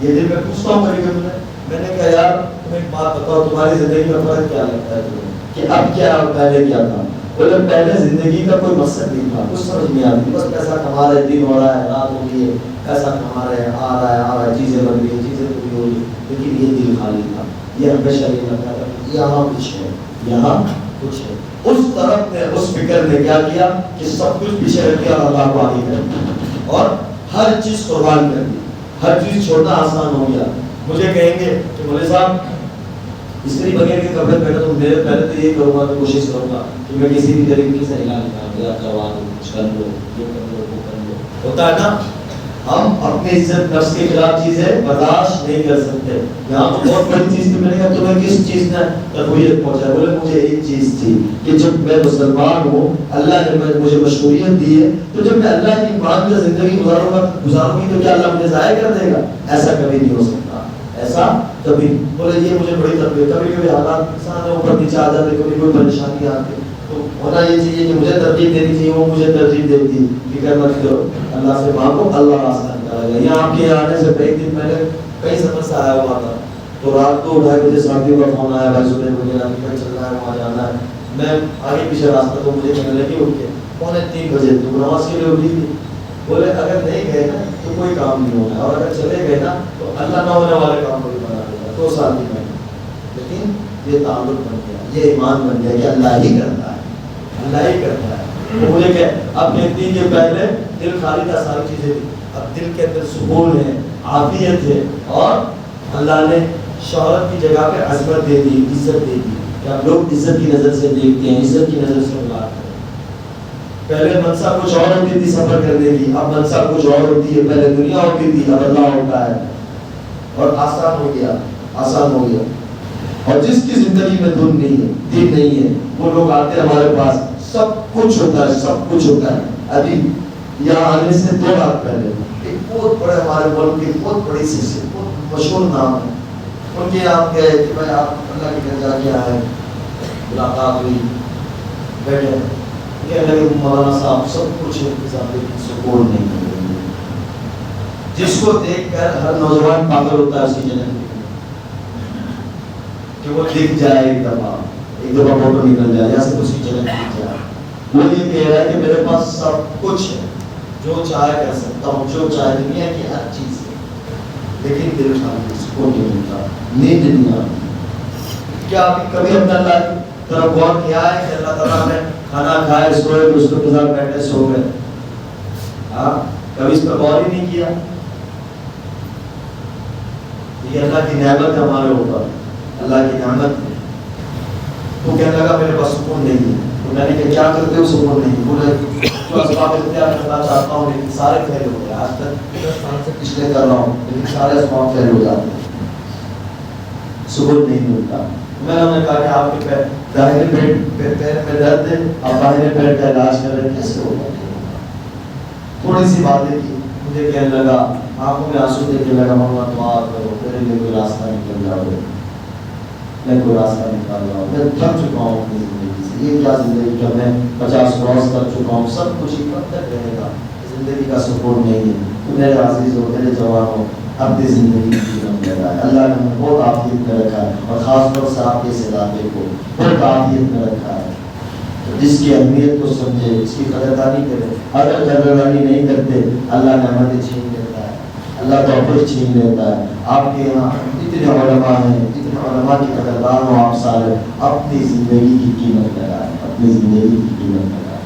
یہ دل میں پوچھتا ہوں کبھی کبھی میں نے کہا یار تم ایک بات بتاؤ، تمہاری زندگی میں فرق کیا لگتا ہے تمہیں کہ اب کیا اور پہلے کیا تھا؟ بولے پہلے زندگی کا کوئی مقصد نہیں تھا، کچھ سمجھ نہیں آتی، بس پیسہ کما رہے، دن ہو رہا ہے، رات ہو گئی ہے، پیسہ کما رہے ہیں، آ رہا ہے، چیزیں بن رہی ہیں، چیزیں پوری ہو رہی. لیکن یہ دل خالی تھا. یہ ہمیشہ یہ لگتا تھا یہاں کچھ ہے، یہاں کچھ ہے. اس طرف نے، اس فکر نے کیا کیا کہ سب کچھ پیچھے رکھ کے اللہ کو آگے کر دیا اور ہر چیز قربان کر دی. ہر چیز چھوڑنا آسان ہو گیا. مجھے کہیں گے کہ مولوی صاحب استری بغیر کے کپڑے پہنے، تو میں پہلے تو یہ کروں گا، کوشش کروں گا کہ میں کسی بھی طریقے سے علاج کروا دوں، کچھ کر لو، یہ کر لو، وہ کر لو. ہوتا ہے نا، ہم اپنی عزت نفس کے خلاف چیزیں برداشت نہیں کر سکتے. یہاں تو بہت بڑی چیز تھی. میں نے کہا تمہیں کس چیز نے تقویت پہنچا؟ بولے مجھے ایک چیز تھی کہ جب میں مسلمان ہوں، اللہ نے مجھے مشہوریت دی ہے، تو جب میں اللہ کی مان کر زندگی گزاروں گی تو کیا اللہ مجھے ضائع کر دے گا؟ ایسا کبھی نہیں ہو سکتا، ایسا کبھی. بولے یہ مجھے بڑی تربیت. کبھی کبھی حالات انسان اوپر نیچے آ جاتے، کبھی کوئی پریشانی آتی، تو ہونا یہ چاہیے کہ مجھے ترغیب دینی چاہیے، وہ مجھے ترغیب دیتی، فکر مت کرو، اللہ سے مانگو، اللہ راستہ نکالے گا. یہاں آپ کے آنے سے ایک دن پہلے کئی سفر سے آیا ہوا تھا، تو رات کو 2:30 بجے ساتھیوں کا فون آیا، بھائی صبح مجھے چل رہا ہے، وہاں جانا ہے. میں آگے پیچھے راستہ، تو مجھے کہنے لگے اٹھ کے 2:45 بجے تو نماز کے لیے اٹھی تھی. بولے اگر نہیں گئے نا تو کوئی کام نہیں ہونا ہے، اور اگر چلے گئے نا تو اللہ نہ ہونے والے کام کو بھی بنا دے گا 2 سال کی محنت، لیکن یہ تعلق بن گیا، یہ ایمان بن گیا کہ اللہ ہی کرتا ہے، اللہ ہی کرتا ہے۔ وہ مجھے کہ اب کہتی ہیں کہ پہلے دل خالی تھا ساری چیزیں تھی، اب دل کے اندر سکون ہے، عافیت ہے، اور اللہ نے شہرت کی جگہ پہ عظمت دے دی، عزت دے دی کہ اب لوگ عزت کی نظر سے دیکھتے ہیں، عزت کی نظر سے بلاتے ہیں۔ پہلے منصب کچھ اور ہوتی تھی سفر کرنے کی، اب منصب کچھ اور ہوتی ہے، پہلے دنیا ہوتی تھی اب اللہ ہوتا ہے، اور آسان ہو گیا، آسان ہو گیا۔ اور جس کی زندگی میں دھن نہیں ہے، دین نہیں ہے، وہ لوگ آتے ہیں ہمارے پاس، سب کچھ ہوتا ہے، سب کچھ ہوتا ہے۔ ابھی یہاں آنے سے 2 رات پہلے ایک بہت بڑے ہمارے ملک کی بہت بڑی شخصیت، بہت مشہور نام ہے، ان کے یہاں گئے کہ بھائی آپ اللہ کے گھر جا کے آئے، ملاقات ہوئی، بیٹھے، کہنے لگے مولانا صاحب سب کچھ انتظام لیکن سکون نہیں ہے۔ جس کو دیکھ کر ہر نوجوان پاگل ہوتا ہے اسی جنت کہ وہ دکھ جائے ایک دفعہ فوٹو نکل جائے، جیسے اسی جنت دکھ جائے۔ وہ یہ کہہ رہا ہے کہ میرے پاس سب کچھ ہے، جو چاہے کر سکتا ہوں، جو چاہے دنیا کی ہر چیز ہے، لیکن دل خالی، سکون نہیں ملتا، نیند نہیں آتی۔ کیا کبھی اپنے اللہ کی طرف غور کیا ہے کہ اللہ تعالیٰ نے کھانا کھائے، سوئے، دوستوں کے ساتھ بیٹھے، سو گئے؟ کبھی اس پر غور ہی نہیں کیا؟ یہ اللہ کی نعمت ہے ہمارے اوپر، اللہ کی نعمت ہے۔ تو کہنے لگا میرے پاس سکون نہیں ہے، تو میں نے کہا کیا کرتے ہو سکون نہیں؟ بولے جو اسباب اختیار کرنا چاہتا ہوں لیکن سارے فیل ہو گئے، آج تک 10 سال سے پچھلے کر رہا ہوں لیکن سارے اسباب فیل ہو جاتے ہیں، سکون نہیں ملتا۔ میں نے کہا کہ آپ کے دائرے پیر میں درد ہے، آپ دائرے پیر کا علاج کر رہے ہیں، کیسے ہوگا؟ تھوڑی سی باتیں کی، مجھے کہنے لگا، آنکھوں میں آنسو دیکھنے لگا، محمد دعا کرو میرے لیے کوئی راستہ نکل جاؤ، میں کوئی راستہ نکال رہا ہوں، میں تھک چکا ہوں اپنی زندگی سے، یہ کیا زندگی کا میں 50 کراس کر چکا ہوں، سب کچھ ہی کب تک رہے گا؟ زندگی کا سکون نہیں ہے۔ تو میرے عزیز ہو، میرے جوان ہو، اپنی زندگی کی جیون دے رہا ہے، اللہ نے ہمیں بہت عافیت میں رکھا ہے، اور خاص طور سے آپ کے اس علاقے کو بہت عافیت میں رکھا ہے۔ جس کی اہمیت کو سمجھے، اس کی قدردانی کرے، اگر قدردانی نہیں کرتے اللہ نعمتیں چھین لیتا ہے، اللہ توفیق چھین لیتا ہے۔ آپ کے یہاں اتنے علماء ہیں، اتنے علماء کی قدردان ہو آپ سارے، اپنی زندگی کی قیمت لگائیں، اپنی زندگی کی قیمت لگائیں۔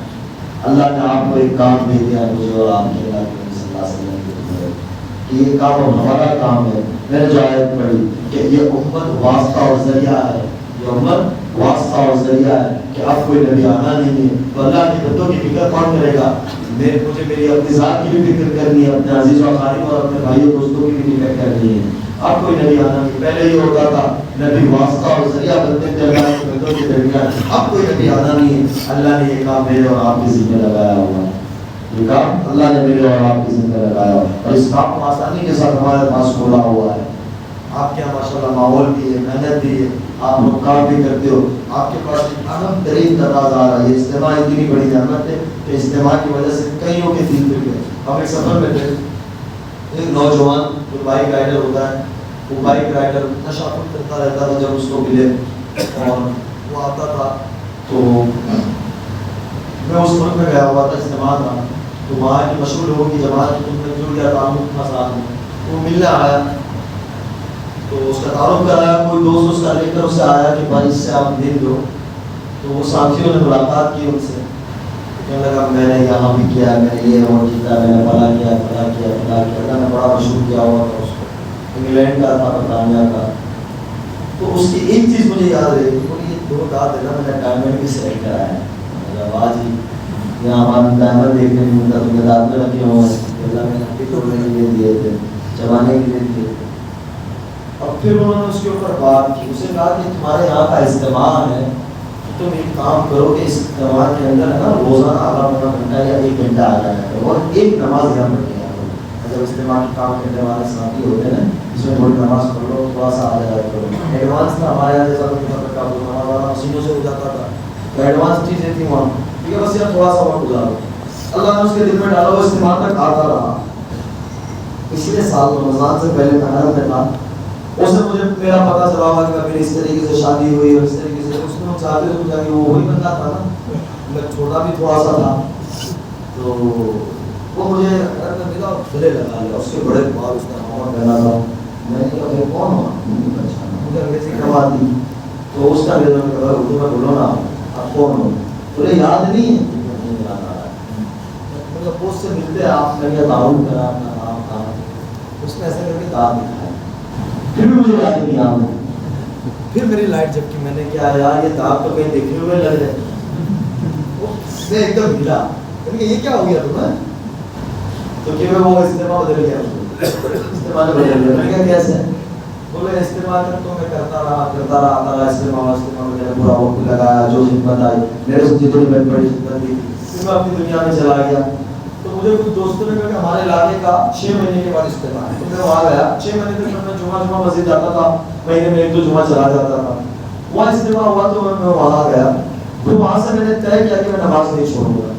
اللہ نے آپ کو ایک کام دے دیا مجھے اور آپ کے اللہ کے صلی اللہ علیہ وسلم کہ یہ کام ہمارا کام ہے۔ میں نے جو آیت پڑھی کہ یہ امت واسطہ اور ذریعہ ہے، یہ امت واسطہ اور ذریعہ ہے کہ اب کوئی نبی آنا نہیں ہے، تو اللہ کی بندوں کی فکر کون کرے گا؟ مجھے میری اپنی ذات کی بھی فکر کرنی ہے، اپنے عزیز و اقارب اور اپنے بھائیوں دوستوں کی بھی فکر کرنی ہے۔ اب کوئی نبی آنا نہیں، پہلے یہ ہوتا تھا نبی واسطہ اور ذریعہ بنتے تھے اللہ کے بندوں کے درمیان، اب کوئی نبی آنا نہیں ہے۔ اللہ نے یہ کام میرے اور آپ کے ذمہ لگایا ہوا ہے، یہ کام اللہ نے میرے اور آپ کے ذمہ لگایا ہوا، اور اس کام کو آسانی کے ساتھ ہمارے پاس کھولا ہوا ہے۔ آپ کے یہاں ماشاءاللہ ماحول بھی ہے، محنت بھی ہے، آپ لوگ کام بھی کرتے ہو، آپ کے پاس ایک اہم ترین تقاضا آ رہا ہے۔ یہ اجتماع اتنی بڑی نعمت ہے کہ اجتماع کی وجہ سے کئیوں کے دل پھر گئے۔ ہم ایک سفر میں تھے، ایک نوجوان جو بائک رائڈر ہوتا ہے، وہ بائک رائڈر نشہ کرتا رہتا تھا، جب اس کو ملے اور وہ آتا تھا تو میں اس ملک میں گیا ہوا تھا، اجتماع تھا، تو وہاں کی مشہور لوگوں کی جماعت میں جڑ گیا، تعلق تھا ساتھ میں، وہ ملنے آیا تو اس کا تعارف کرایا، کوئی دوست اس کا لے کر اس سے آیا کہ بھائی اس سے آپ مل لو، تو وہ ساتھیوں نے ملاقات کی ان سے، کہنے لگا میں نے یہاں بھی کیا، میں نے یہ اور جیتا، میں نے فلاں کیا، فلاں کیا، فلاں کیا، اللہ نے بڑا مشہور کیا ہوا تھا اس کو، انگلینڈ کا تھا، برطانیہ کا۔ تو اس کی ایک چیز مجھے یاد رہی، یہ 2 داد ہے نا، میں نے ڈائمنڈ بھی سلیکٹ کرایا ہے، آواز ہی یہاں ہمارا ڈائمنڈ دیکھنے نہیں ملتا، تو میں داد میں رکھے ہوئے ہیں، اللہ میں نے توڑنے کے لیے دیے تھے، چبانے کے لیے دیے تھے۔ اب پھر انہوں نے اس کے اوپر بات کی، اسے کہا کہ تمہارے یہاں کا اجتماع ہے، تم ایک کام کرو کہ اس اجتماع کے اندر ہے نا روزانہ آدھا پونا گھنٹہ یا 1 گھنٹہ آ جایا کرو، اور ایک نماز یہاں پڑھ لیا کرو۔ جب اجتماع کے کام کرنے والے ساتھی ہوتے ہیں نا، اس میں تھوڑی نماز پڑھ لو، تھوڑا سا آ جایا کرو۔ ایڈوانس تھا ہمارے یہاں جیسا کا نماز والا مشینوں سے ہو جاتا تھا، تو ایڈوانس چیزیں تھیں وہاں، ٹھیک ہے، بس یہاں تھوڑا سا وقت گزارو۔ اللہ نے اس کے دل میں ڈالا، وہ اجتماع تک آتا رہا۔ پچھلے سال رمضان سے پہلے میں حرم میں تھا، اس نے مجھے میرا پتہ چلا ہوا کہ میری اس طریقے سے شادی ہوئی اور اس طریقے سے، اس نے چاہتے سمجھا کہ وہ وہی بندہ تھا نا، میں چھوٹا بھی تھوڑا سا تھا، تو وہ مجھے ملا گلے لگا لیا، اس کے بڑے بال اس کا ماما پہنا تھا. میں نے کہا بھائی کون ہوا؟ مجھے انگریزی کروا دی. تو اس کا اردو میں بولو نا آپ کون ہو؟ تجھے یاد نہیں ہے؟ نہیں یاد آ رہا ہے. مطلب اس سے ملتے آپ نے تعاون کرا، اپنا نام تھا، اس نے ایسے کر کے دانت دکھایا، پھر بھی مجھے یاد نہیں آ رہا. پھر میری لائٹ جب کہ میں نے کیا یار یہ دانت تو کہیں دیکھے ہوئے لگ رہے. اس نے ایک دم ہلا، یہ کیا ہو گیا تمہیں؟ تو کہ وہ استعمال بدل گیا، استعمال بدل گیا. میں نے کہا کیسے؟ بولے استعمال تو میں کرتا رہا آتا رہا استعمال میں نے پورا وقت لگایا، جو خدمت آئی میرے سے جتنی بڑی خدمت دی، پھر میں اپنی دنیا میں چلا گیا. تو مجھے کچھ دوستوں نے کہا کہ ہمارے علاقے کا 6 مہینے کے بعد استعمال ہے. تو میں وہاں گیا، 6 مہینے تک میں جمعہ مسجد جاتا تھا، مہینے میں 1-2 جمعہ چلا جاتا تھا. وہاں استعمال ہوا تو میں وہاں گیا. تو وہاں سے میں نے طے کیا کہ میں نماز نہیں چھوڑوں گا.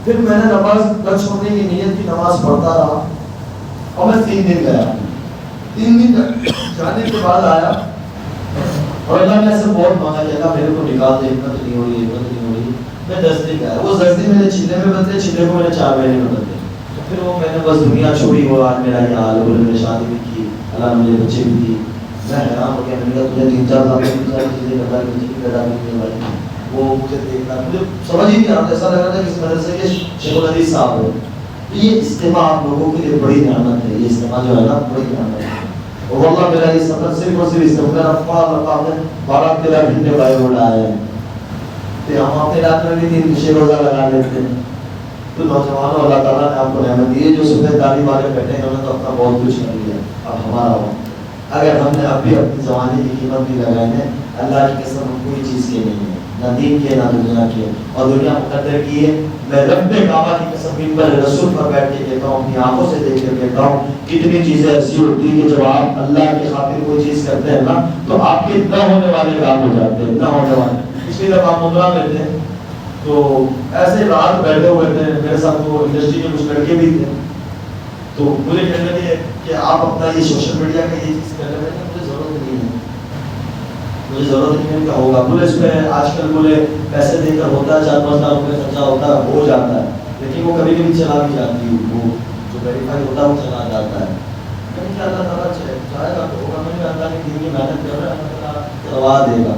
پھر میں نے نماز نہ چھوڑنے کی نیت کی، نماز پڑھتا رہا اور میں 3 دن گیا. 3 دن جانے کے بعد آیا اور اللہ نے ایسے بہت مانگا کہ اللہ میرے کو نکال دے، ہمت نہیں ہو رہی، ہمت نہیں ہو رہی. میں 10 دن گیا، وہ 10 دن میرے چیلے میں بدلے، چیلے کو میں نے 4 مہینے میں بدلے. تو پھر وہ میں نے بس دنیا چھوڑی. وہ آج میرا یہ حال ہے، میں نے شادی بھی کی، اللہ نے مجھے بچے بھی دی. میں حیران ہو گیا. میں نے کہا تجھے 3-4 سال میں ساری چیزیں کرتا ہے، بچے بھی پیدا نہیں ہونے والی. وہ مجھے دیکھنا مجھے سمجھ ہی نہیں آتا، ایسا لگ رہا تھا کس مدرسے کے شیخ الحدیث صاحب ہے. یہ اجتماع آپ لوگوں کے لیے بڑی نعمت ہے. یہ اجتماع جو ہے نا بڑی نعمت ہے. اور اللہ میرا یہ سفر صرف اور صرف استعمال میرا فعال اللہ نے 12-13 گھنٹے بائے اڑائے ہیں. تو ہم اپنے رات میں بھی 3 شے روزہ لگا لیتے ہیں. تو نوجوانوں اللہ تعالیٰ نے آپ کو نعمت دی ہے. جو صبح تعلیم والے بیٹھے ہیں انہوں نے تو اپنا بہت کچھ کر لیا. اب ہمارا ہو اگر ہم نے اب بھی اپنی جوانی کی قیمت بھی لگائی ہے، اللہ کی قسم ہم کوئی چیز کے نہیں ہے، نہ دین کے نہ دنیا کے. اور دنیا مقدر کی ہے. میں رب کعبہ کی قسم منبر رسول پر بیٹھ کے کہتا ہوں، اپنی آنکھوں سے دیکھ کر کہتا ہوں، کتنی چیزیں ایسی ہوتی ہیں کہ جب آپ اللہ کی خاطر کوئی چیز کرتے ہیں نا تو آپ کے نہ ہونے والے کام ہو جاتے ہیں، نہ ہونے والے. پچھلی دفعہ آپ عمرہ میں تھے تو ایسے رات بیٹھے ہوئے تھے، میرے ساتھ وہ انڈسٹری کے کچھ لڑکے بھی تھے. تو مجھے کہنے لگے کہ آپ اپنا یہ سوشل میڈیا کا یہ چیز کر رہے ہیں، مجھے ضرورت نہیں ہے، مجھے ضرورت نہیں ہے. ہوگا بولے اس میں آج کل بولے پیسے دے کر ہوتا ہے، 4-5 لاکھ روپے خرچہ ہوتا ہے، ہو جاتا ہے، لیکن وہ کبھی کبھی چلا بھی جاتی ہے. وہ جو ویریفائی ہوتا ہے وہ چلا جاتا ہے. میں نے کہا اللہ تعالیٰ چاہے گا تو ہوگا. میں نے اللہ کی دین کی محنت کر رہا ہے، اللہ تعالیٰ کروا دے گا.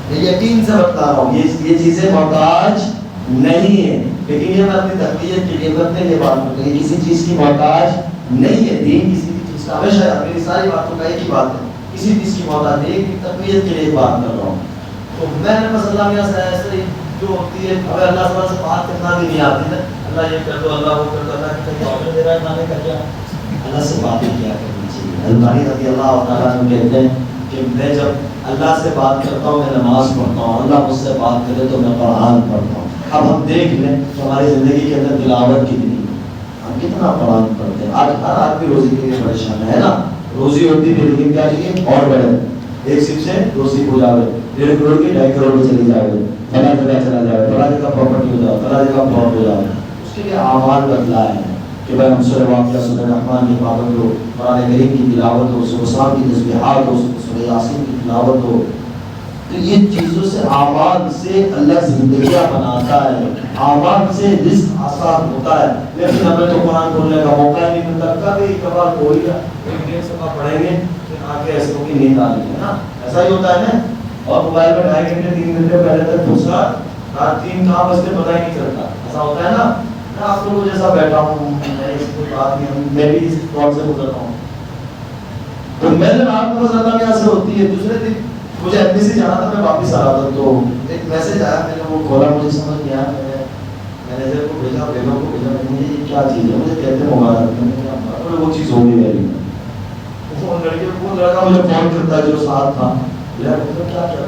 میں یقین سے بتا رہا ہوں یہ چیزیں محتاج نہیں ہے، لیکن یہ میں اپنی تقویت کے لیے کرتے یہ بات کرتے ہیں، کسی چیز کی محتاج نہیں ہے. دین کسی بھی چیز کا ہمیشہ میری ساری باتوں کا ایک ہی بات ہے، کسی چیز کی محتاج نہیں ہے، تقویت کے لیے بات کر رہا ہوں. تو میں نے بس اللہ میاں سے ایسے ہی جو ہوتی ہے، اگر اللہ تعالیٰ سے بات کرنا بھی نہیں آتی ہے، اللہ یہ کر دو، اللہ وہ کر دو، اللہ کہیں آرڈر دے رہا ہے کھانے کا کیا، اللہ سے باتیں کیا کرنی چاہیے. المانی رضی اللہ تعالیٰ عنہ کہتے ہیں کہ میں جب اللہ سے بات کرتا ہوں میں نماز پڑھتا ہوں، اللہ مجھ سے بات کرے تو میں قرآن پڑھتا ہوں. اب ہم دیکھ لیں کہ ہماری زندگی کے اندر تلاوت کتنی ہے، ہم کتنا قرآن پڑھتے ہیں. آج ہر آدمی روزی کے لیے پریشان ہے نا، روزی ہوتی ہے لیکن کیا چاہیے اور بڑھے. ایک سپ سے 2 سپ ہو جاوے، 1.5 کروڑ کی 2.5 کروڑ میں چلی جاوے، فلاں جگہ چلا جاوے، فلاں جگہ پراپرٹی ہو جائے، فلاں جگہ پلاٹ ہو جائے. اس کے لیے اعمال بدلائے ہیں کہ بھائی ہم سورہ واقعہ، سورہ رحمان کی پابند ہو، قرآن کریم کی تلاوت ہو، سورہ صاد کی تسبیحات ہو، سورہ یاسین کی تلاوت ہو. تو یہ چیزوں سے اعمال سے اللہ زندگیاں بناتا ہے، اعمال سے رزق آسان ہوتا ہے. لیکن ہمیں تو قرآن کھولنے کا موقع ہی نہیں ملتا. کبھی کبھار کوئی 1-1.5 صفحہ پڑھیں گے پھر آ کے ایسے کی نیند آ رہی ہے نا، ایسا ہی ہوتا ہے نا. اور موبائل میں 2.5 گھنٹے 3 گھنٹے پہلے تک دوسرا رات 3 کہاں بجتے پتہ ہی نہیں چلتا. ایسا ہوتا ہے نا. میں آپ لوگوں جیسا بیٹھا ہوں، میں اس کوئی بات نہیں، میں بھی اس دور سے گزرتا ہوں. تو میں نے رات کو زیادہ میں ایسے ہوتی ہے. دوسرے دن مجھے ایمبیسی جانا تھا، میں واپس آ رہا تھا تو ایک میسج آیا، میں نے وہ کھولا، مجھے سمجھ گیا، میں نے مینیجر کو بھیجا، بیگم کو بھیجا، میں نے یہ کیا چیز ہے، مجھے کہتے ہیں مبارک. میں نے وہ چیز ہوگی میری. وہ لڑکا مجھے فون کرتا ہے جو ساتھ تھا، یار کیا کیا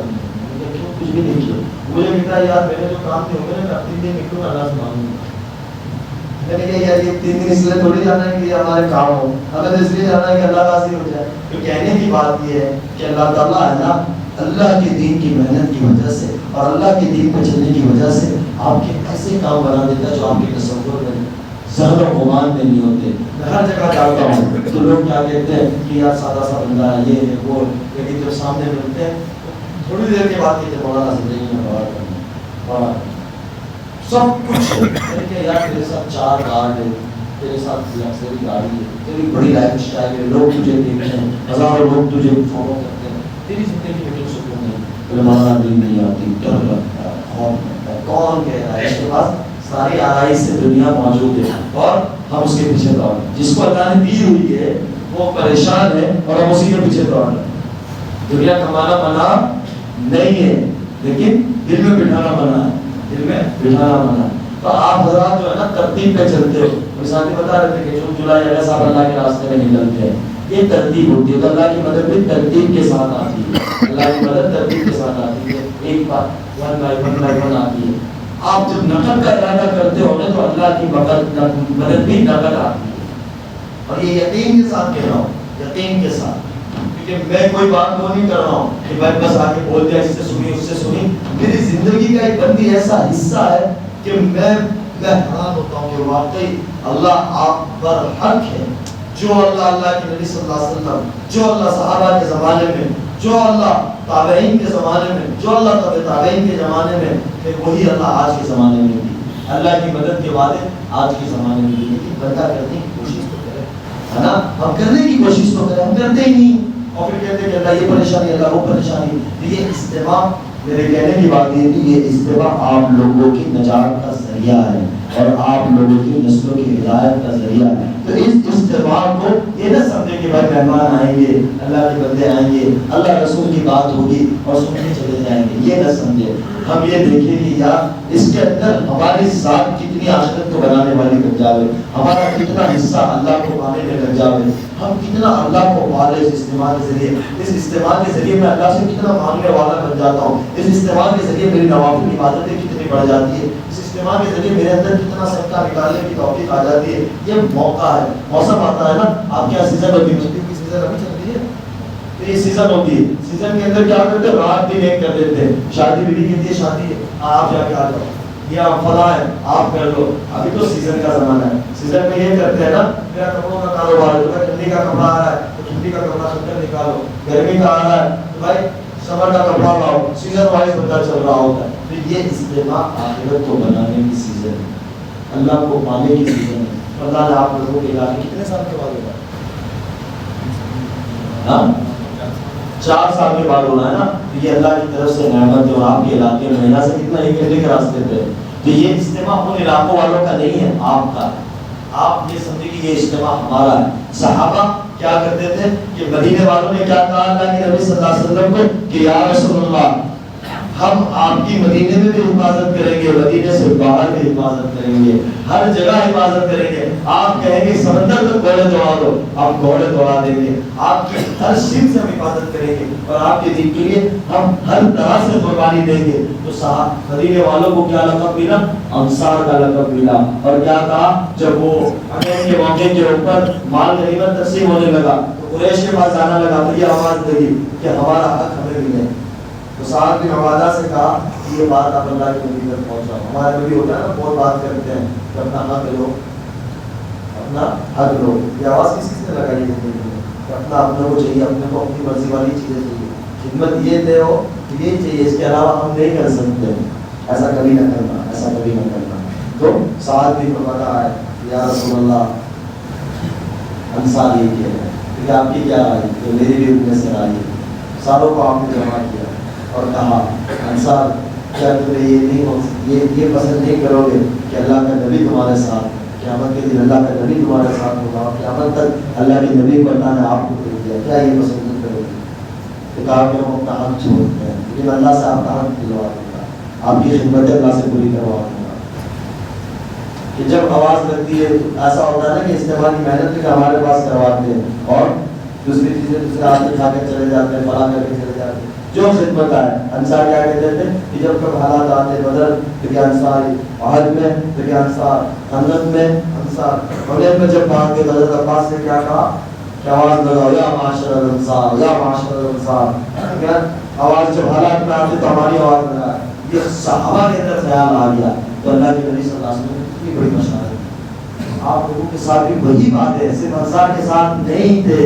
کچھ بھی نہیں کیا. مجھے کہتا ہے یار میرے جو کام تھے میں نے 3 دن نکلوں اللہ سے مانگوں. میں نے کہا یار یہ 3 دن اس لیے تھوڑی جانا ہے کہ یہ ہمارے کام ہو، ہمیں تو اس لیے جانا ہے کہ اللہ راضی ہو جائے. تو کہنے کی بات یہ ہے کہ اللہ تعالیٰ ہے نا، اللہ کے دین کی محنت کی وجہ سے اور اللہ کے دین پہ چلنے کی وجہ سے آپ کے ایسے کام بنا دیتا ہے جو آپ کے تصور میں ذرا گمان میں نہیں ہوتے. میں ہر جگہ جاتا ہوں تو لوگ کیا کہتے ہیں کہ یار سادہ سا بندہ ہے، یہ ہے وہ، لیکن جب سامنے ملتے ہیں تھوڑی دیر کے بعد کہتے ہیں مولانا زندگی میں بڑا کرنا، بڑا سب کچھ. یار میرے ساتھ 4 کارڈ ہے، تیرے ساتھ لگژری گاڑی ہے، تیری بڑی لائف اسٹائل ہے، لوگ تجھے دیکھتے ہیں، ہزاروں لوگ تجھے فالو کرتے ہیں، تیری زندگی میں کوئی سکون نہیں، علماء دل نہیں آتی، ڈر لگتا ہے، خوف لگتا ہے، کون کہہ رہا ہے اس کے پاس ساری آرائش سے دنیا موجود ہے اور ہم اس کے پیچھے دوڑ رہے ہیں. جس کو اللہ نے دی ہوئی ہے وہ پریشان ہے اور ہم اسی کے پیچھے دوڑ رہے ہیں. دنیا کمانا منع نہیں ہے لیکن دل میں بٹھانا منع ہے، دل میں بٹھانا منع ہے. تو آپ حضرات جو ہے نا ترتیب پہ چلتے ہو. ساتھی بتا رہے تھے کہ جون جولائی اگست آپ اللہ کے راستے میں نکلتے ہیں، یہ ترتیب ہوتی ہے. تو اللہ کی مدد بھی ترتیب کے ساتھ آتی ہے، اللہ کی مدد ترتیب کے ساتھ آتی ہے، ایک بات 1 by 1 آتی ہے. آپ جب نقد کا ارادہ کرتے ہو تو اللہ کی مدد بھی نقد آتی ہے. اور یہ یقین کے ساتھ کہہ رہا ہوں، یقین کے ساتھ، کیونکہ میں کوئی بات وہ نہیں کر رہا ہوں کہ میں بس آگے بول دیا، اس سے سنی اس سے سنی. میری زندگی کا ایک بندی ایسا حصہ ہے کہ میں حیران ہوتا ہوں کہ واقعی اللہ آپ پر حق ہے. جو اللہ کے نبی صلی اللہ علیہ وسلم، جو اللہ صحابہ کے زمانے میں، جو اللہ تابعین کے زمانے میں، جو اللہ تابعین کے زمانے میں، پھر وہی اللہ آج کے زمانے میں بھی. اللہ کی مدد کے وعدے آج کے زمانے میں بھی. لیکن بندہ کرنے کی کوشش تو کرے، ہے نا. ہم کرنے کی کوشش تو کریں، ہم کرتے ہی نہیں. اور پھر کہتے ہیں کہ اللہ یہ پریشانی، اللہ وہ پریشانی. یہ اجتماع، میرے کہنے کی بات یہ تھی، یہ اجتماع آپ لوگوں کی نجات کا ذریعہ ہے اور آپ لوگوں کی نسلوں کی ہدایت کا ذریعہ ہے. تو اس اجتماع کو یہ نہ سمجھے کہ بھائی مہمان آئیں گے، اللہ کے بندے آئیں گے، اللہ رسول کی بات ہوگی اور سن کے چلے جائیں گے، یہ نہ سمجھے. ہم یہ دیکھیں کہ یار اس کے اندر ہماری ذات کتنی آخرت کو بنانے والی بن جاوے، ہمارا کتنا حصہ اللہ کو پانے میں لگ جاوے، ہم کتنا اللہ کو پالے اس اجتماع کے ذریعے. اس اجتماع کے ذریعے میں اللہ سے کتنا مانگنے والا بن جاتا ہوں. اس اجتماع کے ذریعے میری نوافل عبادتیں کتنی بڑھ جاتی ہے. اس اجتماع کے ذریعے میرے اندر کتنا صدقہ نکالنے کی توفیق آ جاتی ہے. یہ موقع ہے، موسم آتا ہے نا. آپ کیا سیزن ہوتی ہے؟ مسجد کی سیزن ابھی چل رہی ہے، تو یہ سیزن ہوتی ہے. سیزن کے اندر کیا کرتے ہیں؟ رات دن ایک کر دیتے ہیں. شادی بیوی کی ہے، شادی ہے، آپ جا کے آ جاؤ، یا فلاں ہے آپ کر لو. ابھی تو سیزن کا زمانہ ہے. سیزن میں یہ کرتے ہیں نا، میرا کپڑوں کا کاروبار ہے، تو ٹھنڈی کا کپڑا آ رہا ہے تو ٹھنڈی کا کپڑا سوٹر نکالو. گرمی کا آ رہا ہے تو بھائی سمر کا کپڑا لاؤ. سیزن وائز بدل چل رہا ہوتا ہے. تو یہ اجتماع آخرت کو بنانے کی سیزن ہے، اللہ کو پانے کی سیزن ہے. اللہ نے آپ لوگوں کے علاقے کتنے سال کے بعد ہوگا؟ 4 سال کے بعد ہونا ہے نا. تو یہ اللہ کی طرف سے نعمت ہے. اور آپ کے علاقے میں یہاں سے کتنا 1 گھنٹے کے راستے پہ. تو یہ اجتماع ان علاقوں والوں کا نہیں ہے، آپ کا. آپ یہ سمجھے کہ یہ اجتماع ہمارا ہے. صحابہ کیا کرتے تھے کہ مدینے والوں نے کیا کہا اللہ کے نبی صلی اللہ علیہ وسلم کو کہ یا رسول اللہ ہم آپ کی مدینے میں بھی حفاظت کریں گے، مدینے سے باہر بھی حفاظت کریں گے، ہر جگہ حفاظت کریں گے. آپ کہیں گے سمندر تک گھوڑے دوڑا دو، آپ گھوڑے دوڑا دیں گے. آپ کی ہر شرک سے ہم حفاظت کریں گے اور آپ کے دین کے لیے ہم ہر طرح سے قربانی دیں گے. تو صاحب مدینے والوں کو کیا لقب ملا؟ انصار کا لقب ملا. اور کیا کہا جب وہ حنین کے موقع کے اوپر مال غنیمت تقسیم ہونے لگا تو قریش کے پاس جانا لگا تو یہ آواز لگی کہ ہمارا حق ہمیں ملے. تو سعد بن عبادہ سے کہا کہ یہ بات آپ اللہ کے نبی تک پہنچاؤ. ہمارے نبی ہوتا ہے نا بہت بات کرتے ہیں کہ اپنا حق لو، اپنا حق لو. یہ آواز کس نے لگائی ہے کہ اپنا اپنے کو چاہیے، اپنے کو اپنی مرضی والی چیزیں چاہیے، خدمت یہ دے ہو یہ چاہیے، اس کے علاوہ ہم نہیں کر سکتے. ایسا کبھی نہ کرنا، ایسا کبھی نہ کرنا. تو سعد بن عبادہ آئے یا رسول اللہ انصار یہ کہہ رہے ہیں کہ آپ کی کیا رائے؟ تو میری بھی اپنے سے رائے ہے. ساروں کو آپ نے جمع کیا اور کہا انصار کیا تمہیں یہ نہیں یہ پسند نہیں کرو گے کہ اللہ کا نبی تمہارے ساتھ، قیامت کے دن اللہ کا نبی تمہارے ساتھ ہوگا، قیامت تک اللہ کے نبی کو اللہ نے آپ کو بھیج دیا، کیا یہ پسند نہیں کرو گے؟ تو کہا کہ ہم اپنا حق چھوڑتے ہیں لیکن اللہ سے آپ کا حق دلوا دوں گا، آپ کی خدمت اللہ سے پوری کروا دوں گا. کہ جب آواز لگتی ہے ایسا ہوتا ہے نا کہ اجتماع کی محنت بھی ہمارے پاس کرواتے ہیں اور دوسری چیزیں دوسرے آدمی کھا کے چلے جاتے ہیں، فلاں کر کے چلے جاتے ہیں. جو خدمت ہے انصار کیا کہتے تھے کہ جب کب حالات آتے بدر تو کیا انصار، عہد میں تو کیا انصار، خندق میں انصار، حنین میں جب بات کے حضرت عباس نے کیا کہا کہ آواز لگاؤ یا معاشر الانصار، یا معاشر الانصار. کیا آواز جب حالات میں آتے تو ہماری آواز لگا. یہ صحابہ کے اندر خیال آ گیا تو اللہ کے نبی صلی اللہ علیہ وسلم نے کتنی بڑی مشاہد. آپ لوگوں کے ساتھ بھی وہی بات ہے، صرف انصار کے ساتھ نہیں تھے،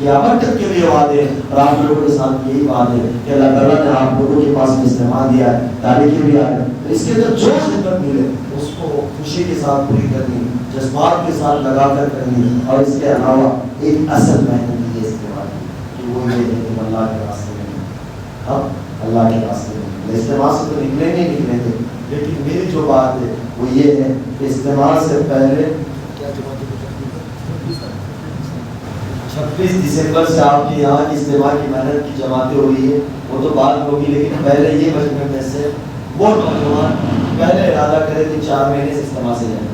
قیامت تک کے لیے وعدے. اور آپ لوگوں کے ساتھ یہی بات ہے کہ اللہ تعالیٰ نے آپ لوگوں کے پاس اجتماع دیا ہے، تاریخی بھی آ ہے. تو اس کے اندر جو خدمت ملے اس کو خوشی کے ساتھ پوری کرنی. جذبات کے ساتھ لگا کر کرنی ہے، اور اس کے علاوہ ایک اصل محنت یہ استعمال کہ وہ یہ ہے کہ اللہ کے راستے میں ہم اللہ کے راستے میں استعمال سے تو نکلیں گے نکلیں گے، لیکن میری جو بات ہے وہ یہ ہے کہ استعمال سے پہلے 26 دسمبر سے آپ کے یہاں کی اجتماع کی محنت کی جماعتیں ہو رہی ہے، وہ تو بات ہوگی، لیکن پہلے یہ مجمع میں سے وہ نوجوان پہلے ارادہ کرے کہ 4 مہینے سے اجتماع سے جائیں،